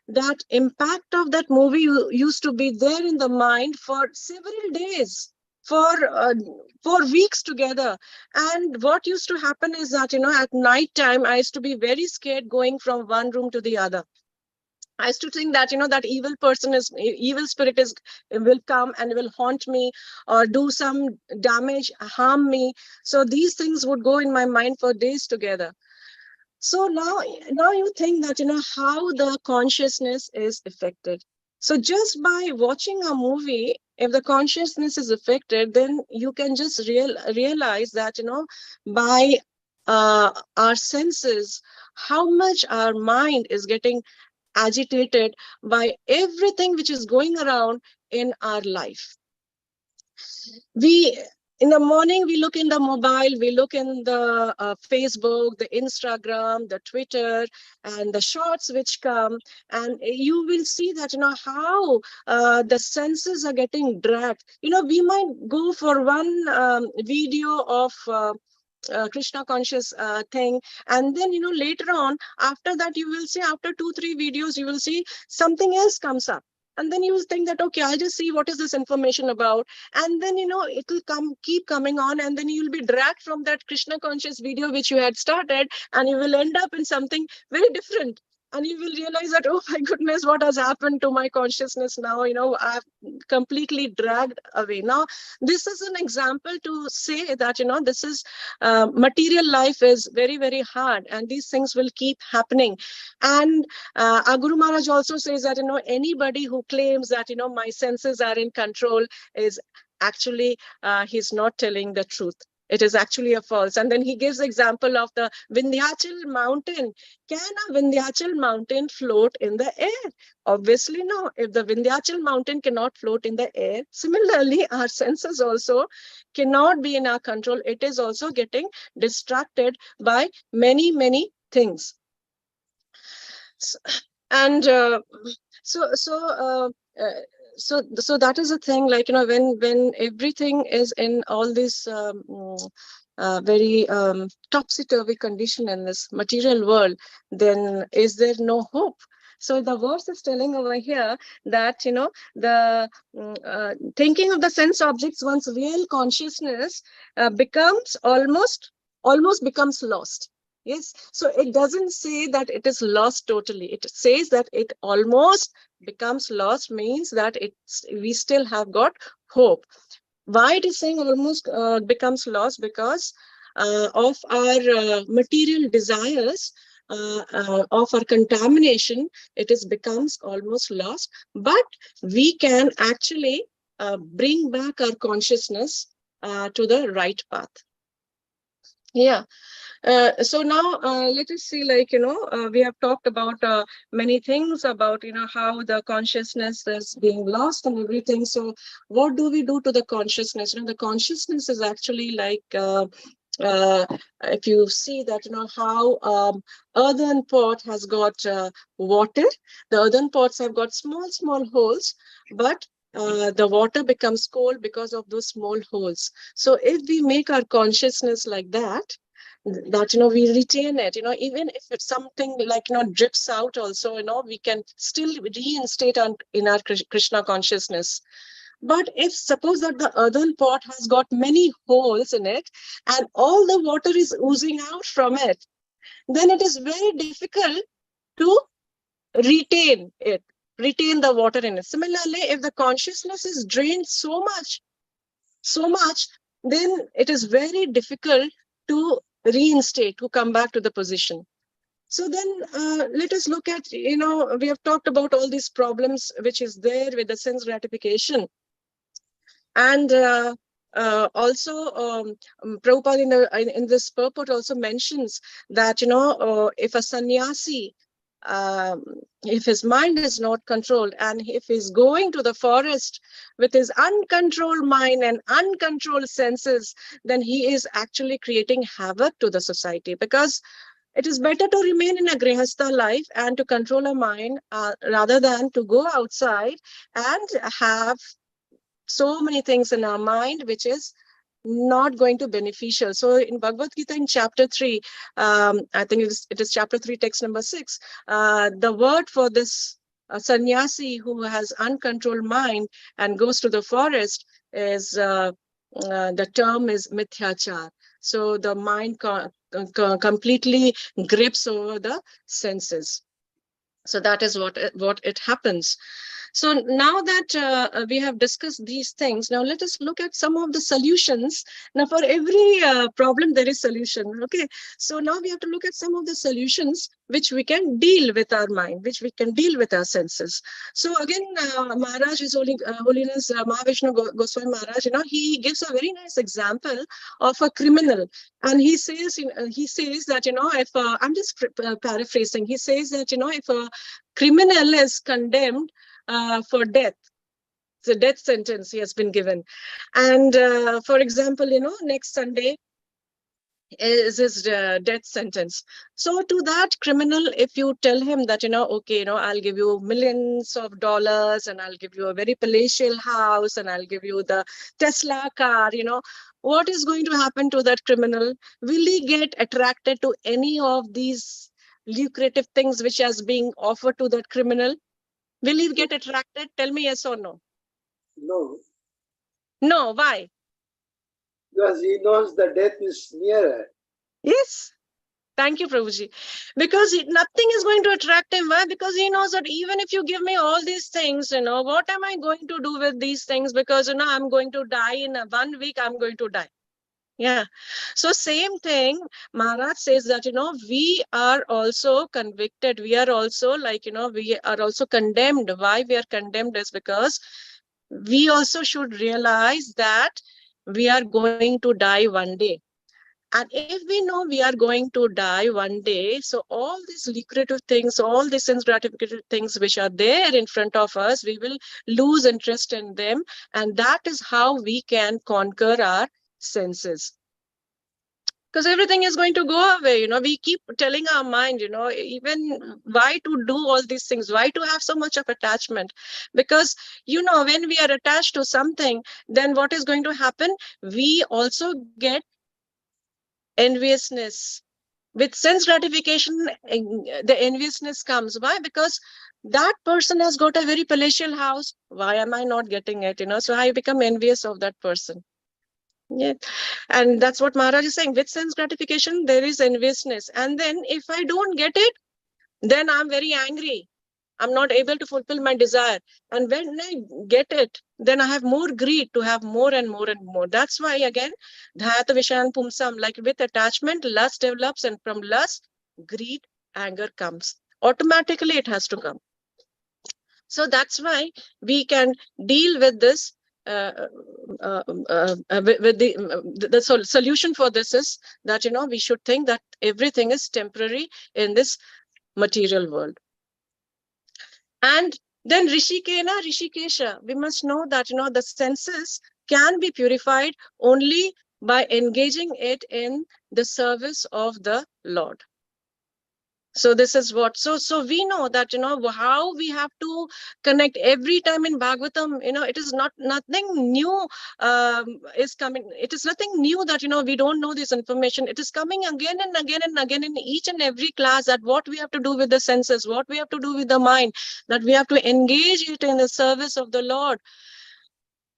that impact of that movie used to be there in the mind for several days, for weeks together. And what used to happen is that, at night time, I used to be very scared going from one room to the other. I used to think that, that evil spirit will come and will haunt me or do some damage, harm me. So these things would go in my mind for days together. So now you think that, how the consciousness is affected. So just by watching a movie, if the consciousness is affected, then you can just realize that, by our senses, how much our mind is getting agitated by everything which is going around in our life. In the morning, we look in the mobile, we look in the Facebook, the Instagram, the Twitter, and the shorts which come, and you will see that, how the senses are getting dragged. We might go for one video of Krishna conscious thing, and then, later on, after that, you will see, after 2-3 videos, you will see something else comes up. And then you will think that, okay, I'll just see what is this information about. And then, it will keep coming on, and then you'll be dragged from that Krishna conscious video which you had started, and you will end up in something very different. And you will realize that, oh my goodness, what has happened to my consciousness now? I've completely dragged away. Now, this is an example to say that, this is material life is very, very hard, and these things will keep happening. And our Guru Maharaj also says that, anybody who claims that, my senses are in control is actually, he's not telling the truth. It is actually a false. And then he gives example of the Vindhyachal mountain. Can a Vindhyachal mountain float in the air? Obviously, no. If the Vindhyachal mountain cannot float in the air, similarly, our senses also cannot be in our control. It is also getting distracted by many, many things. And so that is the thing, like, when everything is in all this very topsy-turvy condition in this material world, then is there no hope? So the verse is telling over here that, the thinking of the sense objects, one's real consciousness becomes almost becomes lost. Yes, so it doesn't say that it is lost totally. It says that it almost becomes lost, means that we still have got hope. Why it is saying almost becomes lost? Because of our material desires, of our contamination, it becomes almost lost. But we can actually bring back our consciousness to the right path. Yeah. So now let us see, like, we have talked about many things about, how the consciousness is being lost and everything. So what do we do to the consciousness? The consciousness is actually like, if you see that, how earthen pot has got water, the earthen pots have got small holes, but the water becomes cold because of those small holes. So if we make our consciousness like that, we retain it, even if it's something like, drips out also, we can still reinstate in our Krishna consciousness. But if suppose that the earthen pot has got many holes in it and all the water is oozing out from it, then it is very difficult to retain the water in it. Similarly, if the consciousness is drained so much, then it is very difficult to reinstate, to come back to the position. So then let us look at, we have talked about all these problems which is there with the sense gratification. And also Prabhupada in this purport also mentions that, if a sannyasi, if his mind is not controlled, and if he's going to the forest with his uncontrolled mind and uncontrolled senses, then he is actually creating havoc to the society, because it is better to remain in a grihastha life and to control a mind rather than to go outside and have so many things in our mind which is not going to beneficial. So in Bhagavad Gita, in chapter 3, I think it is chapter 3, text number 6, the word for this sannyasi who has uncontrolled mind and goes to the forest is, the term is mithyachar. So the mind completely grips over the senses. So that is what it happens. So now that we have discussed these things, now let us look at some of the solutions. Now for every problem, there is solution. Okay. So now we have to look at some of the solutions which we can deal with our mind, which we can deal with our senses. So again, Maharaj, His Holiness Mahavishnu Goswami Maharaj, he gives a very nice example of a criminal. And he says that, if I'm just paraphrasing, he says that, if a criminal is condemned for death, the death sentence he has been given. And for example, next Sunday is his death sentence. So to that criminal, if you tell him that, okay, I'll give you millions of dollars and I'll give you a very palatial house and I'll give you the Tesla car, what is going to happen to that criminal? Will he get attracted to any of these lucrative things which is being offered to that criminal? Will he get attracted? Tell me yes or no. No, No, why? because he knows the death is nearer. Yes. Thank you, Prabhuji. Because nothing is going to attract him. Why? Because he knows that even if you give me all these things, what am I going to do with these things? Because, I'm going to die in 1 week, I'm going to die. Yeah. So same thing, Maharaj says that, we are also convicted. We are also we are also condemned. Why we are condemned is because we also should realize that we are going to die one day. And if we know we are going to die one day, so all these lucrative things, all these sense gratification things which are there in front of us, we will lose interest in them. And that is how we can conquer our senses. Because everything is going to go away. We keep telling our mind, even why to do all these things, why to have so much of attachment? Because, when we are attached to something, then what is going to happen? We also get enviousness. With sense gratification, the enviousness comes. Why? Because that person has got a very palatial house. Why am I not getting it? So I become envious of that person. Yeah. And that's what Maharaj is saying. With sense gratification, there is enviousness. And then if I don't get it, then I'm very angry. I'm not able to fulfill my desire. And when I get it, then I have more greed to have more and more and more. That's why, again, Dhyata Vishayan Pumsam, like with attachment, lust develops, and from lust, greed, anger comes. Automatically, it has to come. So that's why we can deal with this. With the solution for this is that, we should think that everything is temporary in this material world. And then Rishikesha, we must know that, the senses can be purified only by engaging it in the service of the Lord. So this is what, so we know that, how we have to connect every time in Bhagavatam, it is nothing new is coming. It is nothing new that, we don't know this information. It is coming again and again and again in each and every class, that what we have to do with the senses, what we have to do with the mind, that we have to engage it in the service of the Lord.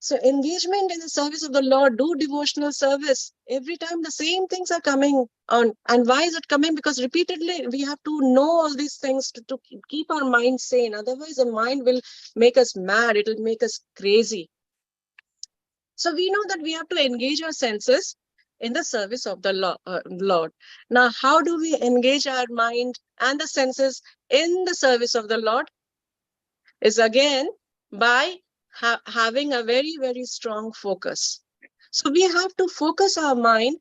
So engagement in the service of the Lord, do devotional service. Every time the same things are coming on. And why is it coming? Because repeatedly we have to know all these things to keep our mind sane. Otherwise the mind will make us mad. It will make us crazy. So we know that we have to engage our senses in the service of the Lord. Now, how do we engage our mind and the senses in the service of the Lord? Is again by having a very, very strong focus. So we have to focus our mind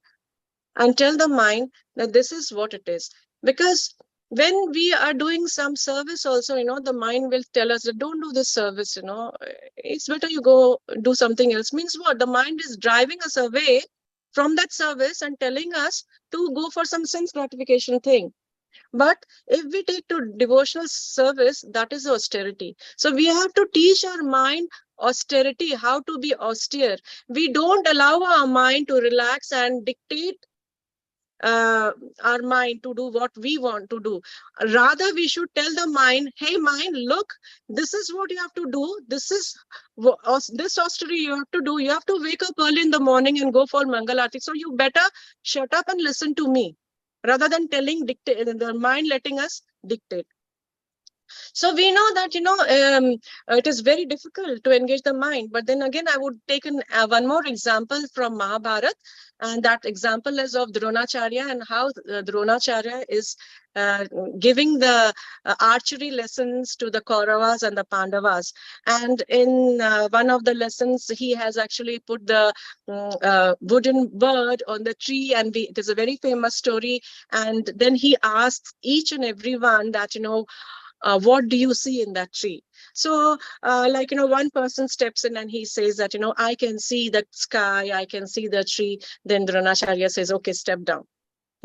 and tell the mind that this is what it is. Because when we are doing some service also, the mind will tell us that don't do this service, it's better you go do something else. Means what? The mind is driving us away from that service and telling us to go for some sense gratification thing. But if we take to devotional service, that is austerity. So we have to teach our mind austerity, how to be austere. We don't allow our mind to relax and dictate our mind to do what we want to do. Rather, we should tell the mind, hey mind, look, this is what you have to do. This is this austerity you have to do. You have to wake up early in the morning and go for Mangal Aarti. So you better shut up and listen to me, rather than telling the mind letting us dictate. So we know that, it is very difficult to engage the mind. But then again, I would take one more example from Mahabharata. And that example is of Dronacharya, and how Dronacharya is giving the archery lessons to the Kauravas and the Pandavas. And in one of the lessons, he has actually put the wooden bird on the tree. And it is a very famous story. And then he asks each and every one that, what do you see in that tree? So one person steps in and he says that, I can see the sky, I can see the tree. Then Dronacharya says, okay, step down.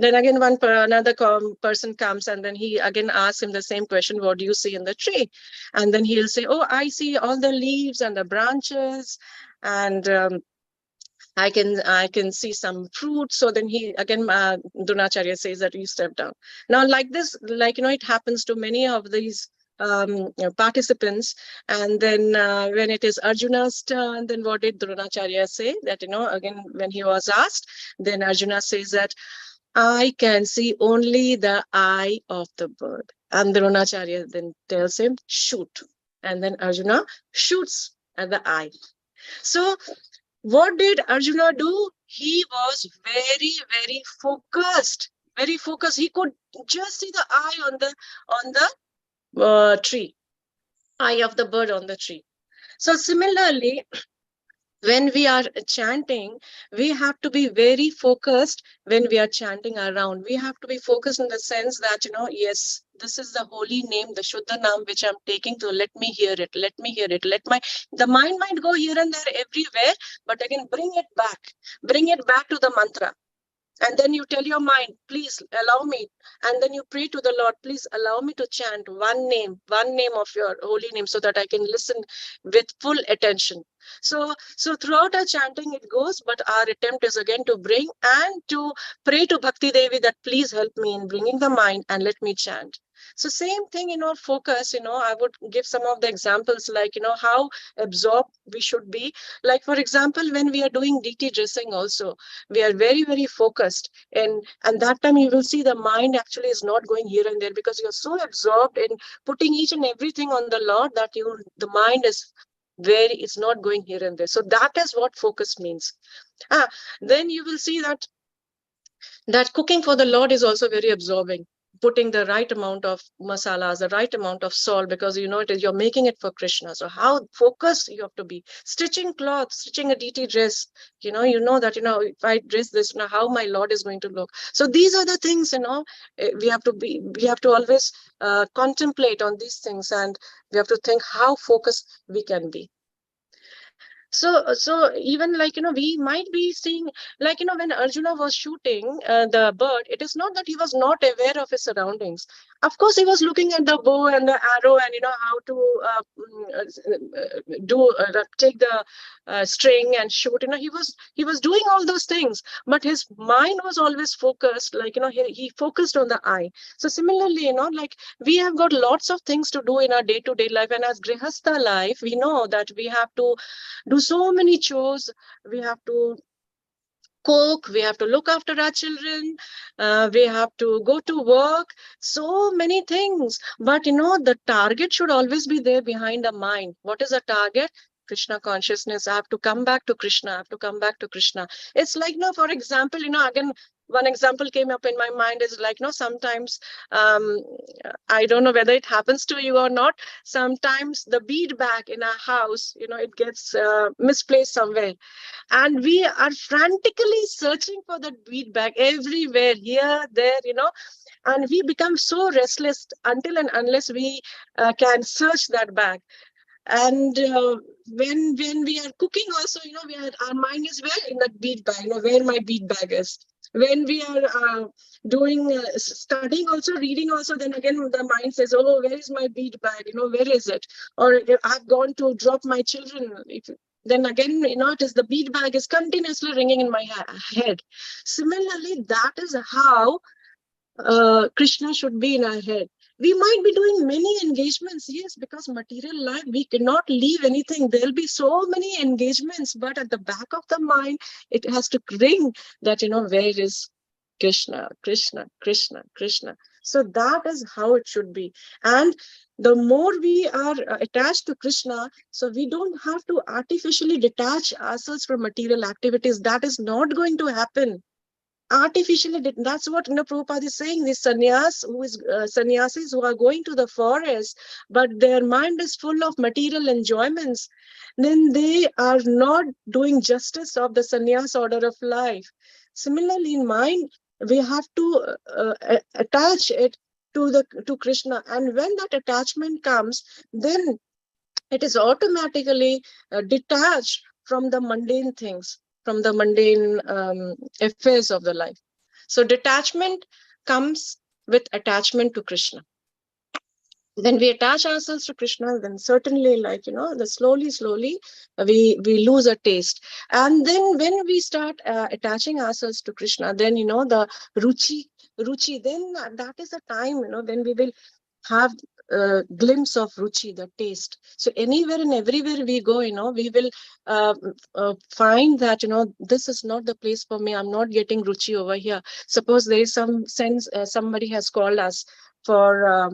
Then again, another person comes, and then he again asks him the same question, what do you see in the tree? And then he'll say, oh, I see all the leaves and the branches, and I can see some fruit. So then he again, Dronacharya says that you step down. Now, like this, it happens to many of these participants. And then when it is Arjuna's turn, then what did Dronacharya say? That, again, when he was asked, then Arjuna says that I can see only the eye of the bird. And Dronacharya then tells him, shoot. And then Arjuna shoots at the eye. So what did Arjuna do? He was very, very focused. Very focused. He could just see the eye on the tree, eye of the bird on the tree. So similarly, when we are chanting, we have to be very focused when we are chanting around. We have to be focused in the sense that, yes, this is the holy name, the Shuddha Nam, which I'm taking, to let me hear it, let me hear it. The mind might go here and there everywhere, but again, bring it back to the mantra. And then you tell your mind, please allow me. And then you pray to the Lord, please allow me to chant one name of your holy name, so that I can listen with full attention. So throughout our chanting it goes, but our attempt is again to bring and to pray to Bhakti Devi that please help me in bringing the mind and let me chant. So same thing in our focus, I would give some of the examples, like, how absorbed we should be. Like, for example, when we are doing DT dressing also, we are very, very focused. And that time you will see the mind actually is not going here and there, because you're so absorbed in putting each and everything on the Lord that the mind is it's not going here and there. So that is what focus means. Then you will see that cooking for the Lord is also very absorbing. Putting the right amount of masalas, the right amount of salt, because you're making it for Krishna. So how focused you have to be. Stitching cloth, stitching a DT dress, you know that, if I dress this, how my Lord is going to look. So these are the things, we have to always contemplate on these things, and we have to think how focused we can be. So even we might be seeing, when Arjuna was shooting the bird, it is not that he was not aware of his surroundings. Of course, he was looking at the bow and the arrow, and how to take the string and shoot. He was doing all those things, but his mind was always focused. He focused on the eye. So similarly, we have got lots of things to do in our day-to-day life, and as grihastha life, we know that we have to do so many chores. We have to cook, we have to look after our children, we have to go to work, so many things. But the target should always be there behind the mind. What is the target? Krishna consciousness. I have to come back to Krishna. I have to come back to Krishna. It's like, for example, again, one example came up in my mind is like, sometimes, I don't know whether it happens to you or not. Sometimes the bead bag in our house, it gets misplaced somewhere. And we are frantically searching for that bead bag everywhere, here, there, and we become so restless until and unless we can search that bag. And when we are cooking also, our mind is where? In that bead bag, where my bead bag is. When we are doing studying also, reading also, then again the mind says, oh, where is my bead bag? Where is it? Or I've gone to drop my children. Then again, it is the bead bag is continuously ringing in my head. Similarly, that is how Krishna should be in our head. We might be doing many engagements, yes, because material life, we cannot leave anything. There'll be so many engagements, but at the back of the mind, it has to ring that, where is Krishna, Krishna, Krishna, Krishna. So that is how it should be. And the more we are attached to Krishna, so we don't have to artificially detach ourselves from material activities. That is not going to happen. Artificially, that's what Prabhupada is saying. These sannyasis who are going to the forest, but their mind is full of material enjoyments, then they are not doing justice of the sannyas order of life. Similarly, in mind, we have to attach it to Krishna, and when that attachment comes, then it is automatically detached from the mundane things, from the mundane affairs of the life. So detachment comes with attachment to Krishna. When we attach ourselves to Krishna, then certainly, the slowly, we lose a taste. And then when we start attaching ourselves to Krishna, then, the ruchi, then that is a time, when we will have a glimpse of ruchi, the taste. So anywhere and everywhere we go, we will find that, this is not the place for me. I'm not getting ruchi over here. Suppose there is some sense, somebody has called us for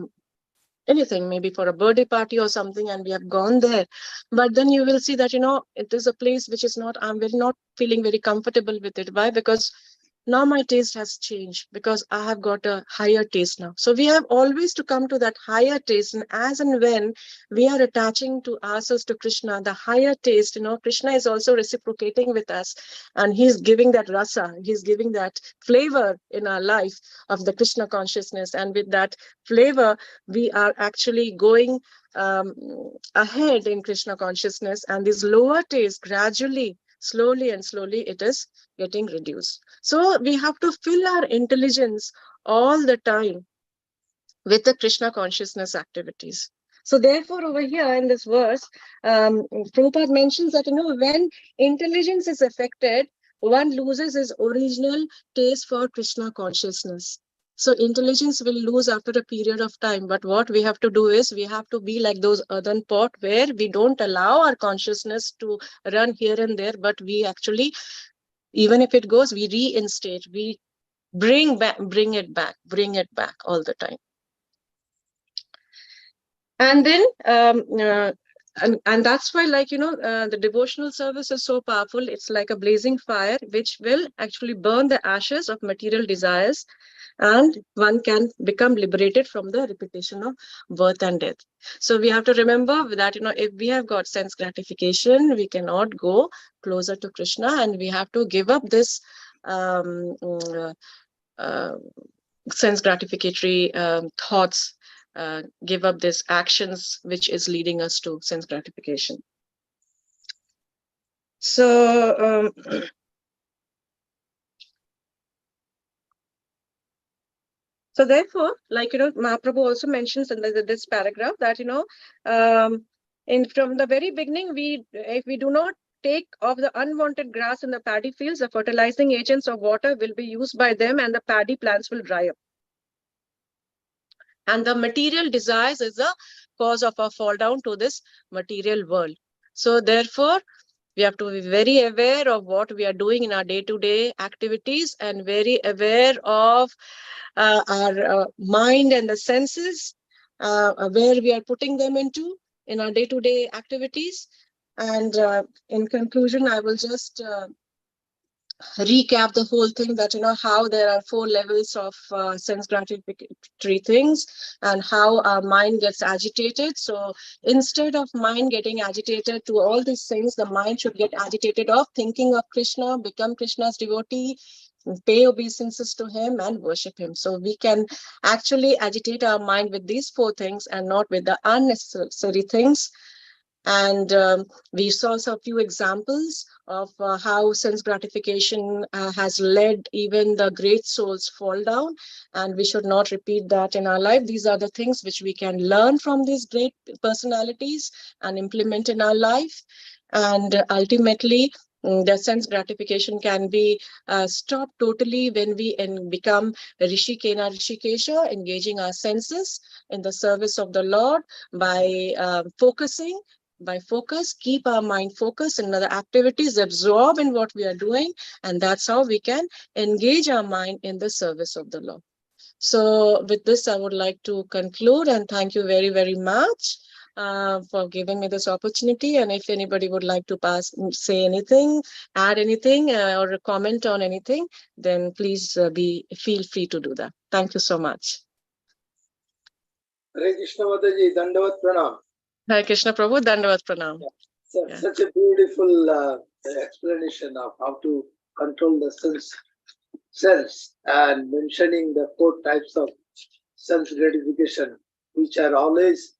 anything, maybe for a birthday party or something, and we have gone there. But then you will see that, it is a place which is not, I'm very not feeling very comfortable with it. Why? Because now my taste has changed, because I have got a higher taste now. So we have always to come to that higher taste. And as and when we are attaching to ourselves to Krishna, the higher taste, Krishna is also reciprocating with us. And he's giving that rasa, he's giving that flavor in our life of the Krishna consciousness. And with that flavor, we are actually going ahead in Krishna consciousness. And this lower taste gradually, slowly and slowly, it is getting reduced. So we have to fill our intelligence all the time with the Krishna consciousness activities. So therefore, over here in this verse, Prabhupada mentions that, when intelligence is affected, one loses his original taste for Krishna consciousness. So intelligence will lose after a period of time. But what we have to do is we have to be like those earthen pot, where we don't allow our consciousness to run here and there, but we actually, even if it goes, we reinstate, we bring it back all the time. And then and that's why, the devotional service is so powerful. It's like a blazing fire which will actually burn the ashes of material desires, and one can become liberated from the repetition of birth and death. So we have to remember that, if we have got sense gratification, we cannot go closer to Krishna, and we have to give up this sense gratificatory thoughts, give up these actions which is leading us to sense gratification. So so therefore, Mahaprabhu also mentions in this paragraph that, from the very beginning, if we do not take off the unwanted grass in the paddy fields, the fertilizing agents of water will be used by them, and the paddy plants will dry up. And the material desires is the cause of our fall down to this material world. So therefore, we have to be very aware of what we are doing in our day-to-day activities, and very aware of our mind and the senses, where we are putting them into in our day-to-day activities. And in conclusion, I will just recap the whole thing, that, how there are 4 levels of sense gratificatory things, and how our mind gets agitated. So instead of mind getting agitated to all these things, the mind should get agitated of thinking of Krishna, become Krishna's devotee, pay obeisances to him, and worship him. So we can actually agitate our mind with these 4 things and not with the unnecessary things. And we saw a few examples of how sense gratification has led even the great souls fall down, and we should not repeat that in our life. These are the things which we can learn from these great personalities and implement in our life. And ultimately, the sense gratification can be stopped totally when we become Rishikena Rishikesha, engaging our senses in the service of the Lord by focusing by focus, keep our mind focused in other activities, absorb in what we are doing, and that's how we can engage our mind in the service of the Lord. So with this, I would like to conclude and thank you very, very much for giving me this opportunity. And if anybody would like to say anything, add anything or comment on anything, then please feel free to do that. Thank you so much. Hare Krishna Mataji, Dandavat Pranam. Hare Krishna Prabhu, Dandavat Pranam. So, such a beautiful explanation of how to control the sense and mentioning the 4 types of sense gratification, which are always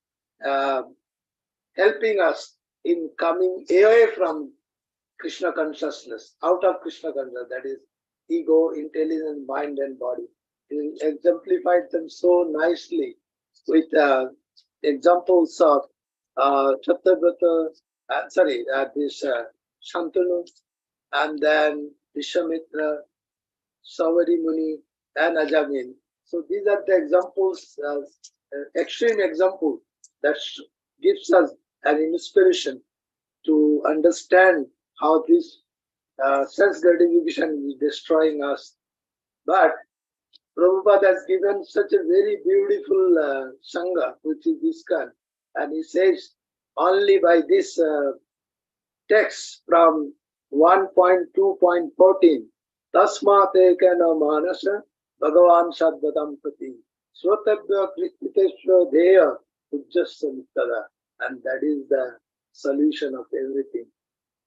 helping us in coming away from Krishna consciousness, out of Krishna consciousness, that is ego, intelligence, mind and body. He exemplified them so nicely with examples of Chattavrata, this Shantanu, and then Vishwamitra, Savari Muni, and Ajamin. So these are the examples, extreme example that gives us an inspiration to understand how this sense gratification is destroying us. But Prabhupada has given such a very beautiful Sangha, which is ISKCON, and he says only by this text from 1.2.14, Tasmat ekana manasa Bhagavan Sadvatam Prati Swatabhya Krititeshwa Dheya Ujjasya Muttada. And that is the solution of everything.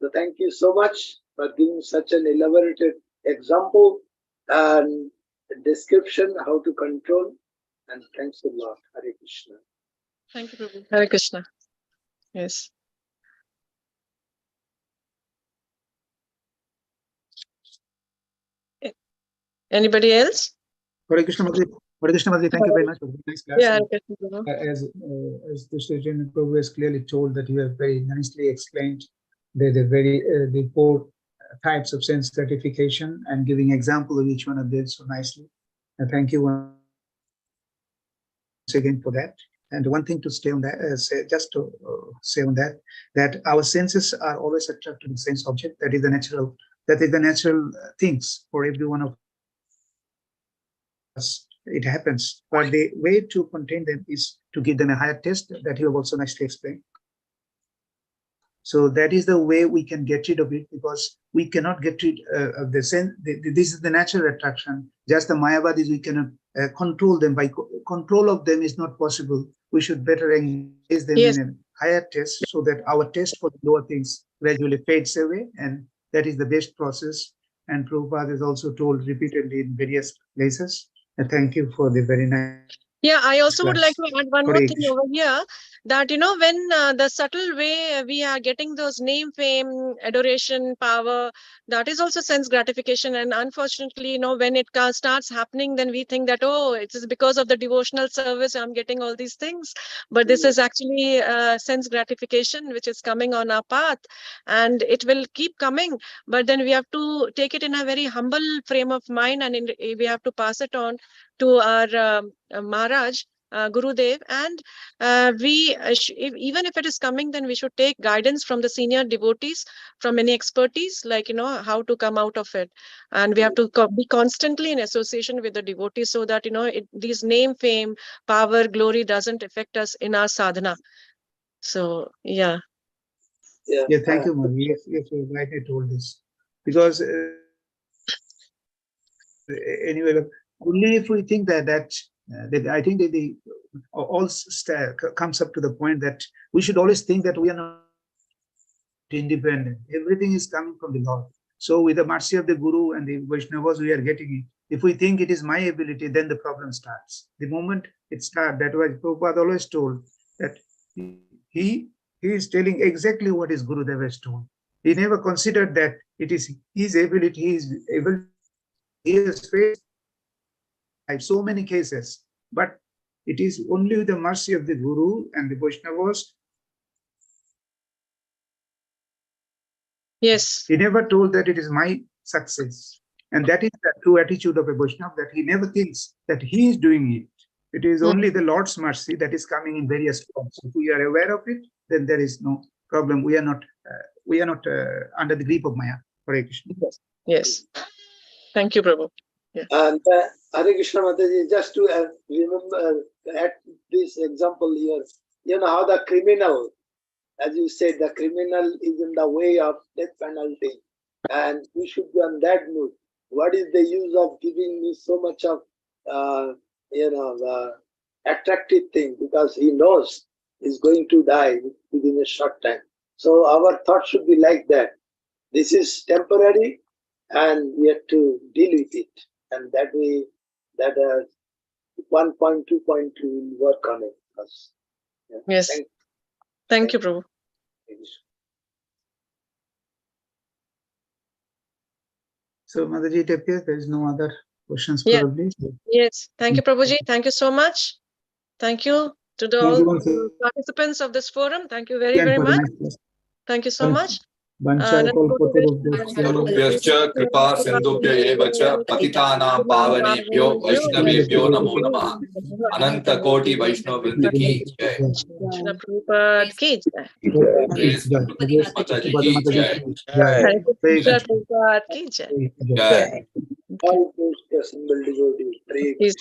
So thank you so much for giving such an elaborated example and description how to control. And thanks a lot. Hare Krishna. Thank you, Prabhu. Hare Krishna. Yes. Anybody else? Hare Krishna Mataji, thank you very much for the nice class. Yeah, Hare Krishna, Prabhu. As the Sri Prabhu has clearly told that you have very nicely explained the 4 types of sense gratification and giving example of each one of them so nicely. And thank you once again for that. And one thing to stay on that, say on that our senses are always attracted to the sense object. That is the natural things for every one of us. It happens, but the way to contain them is to give them a higher taste that you have also nicely explained. So that is the way we can get rid of it, because we cannot get rid of the sense. This is the natural attraction. Just the Mayavadis, we cannot control them. By control of them is not possible. We should better engage them in a higher taste, so that our taste for the lower things gradually fades away, and that is the best process. And Prabhupada has also told repeatedly in various places. And thank you for the very nice. Yeah, I also would like to add one more thing Krishna. over here, that, when the subtle way we are getting those name, fame, adoration, power, that is also sense gratification. And unfortunately, when it starts happening, then we think that, oh, it is because of the devotional service I'm getting all these things. But this is actually sense gratification, which is coming on our path, and it will keep coming. But then we have to take it in a very humble frame of mind, and we have to pass it on to our Maharaj, Gurudev, and even if it is coming, then we should take guidance from the senior devotees, from any expertise, like how to come out of it. And we have to be constantly in association with the devotees, so that these name, fame, power, glory doesn't affect us in our sadhana. So yeah. Yeah, thank you, Mother. Yes, you rightly told this, because anyway, only if we think that I think that the all comes up to the point that we should always think that we are not independent. Everything is coming from the Lord. So with the mercy of the Guru and the Vaishnavas, we are getting it. If we think it is my ability, then the problem starts. The moment it starts, that was Prabhupada always told, that he is telling exactly what his Gurudev has told. He never considered that it is his ability, he is able. He has faced so many cases, but it is only with the mercy of the Guru and the Vaishnavas. Yes. He never told that it is my success. And that is the true attitude of a Vaishnava, that he never thinks that he is doing it. It is only the Lord's mercy that is coming in various forms. If we are aware of it, then there is no problem. We are not under the grip of Maya. Hare Krishna. Yes. Thank you, Prabhu. And Hare Krishna Mataji, just to remember at this example here, you know how the criminal, as you said, the criminal is in the way of death penalty, and we should be on that mood. What is the use of giving me so much of, attractive thing, because he knows he's going to die within a short time. So our thought should be like that. This is temporary, and we have to deal with it. And that way, that 1.2.2 will work on it. Yeah. Yes. Thank you, Prabhu. you. So, Mataji, it appears there is no other questions Yeah. probably. Yes. Thank you, Prabhuji. Thank you so much. Thank you to Thank all you once again participants of this forum. Thank you very, very for the much. nice class. Thank you so much. Vancha let's go to Sarubhyascha kripa sindhubhya eva cha patitanam pavanebhyo vaishnavebhyo namo namah. Ananta koti Vaishnava Vrinda ki jai. Srila Prabhupada ki jai. Praise Mataji ki jai. Hare Krishna Prabhupada ki jai. Jai. All those assembled devotees, pray. Please.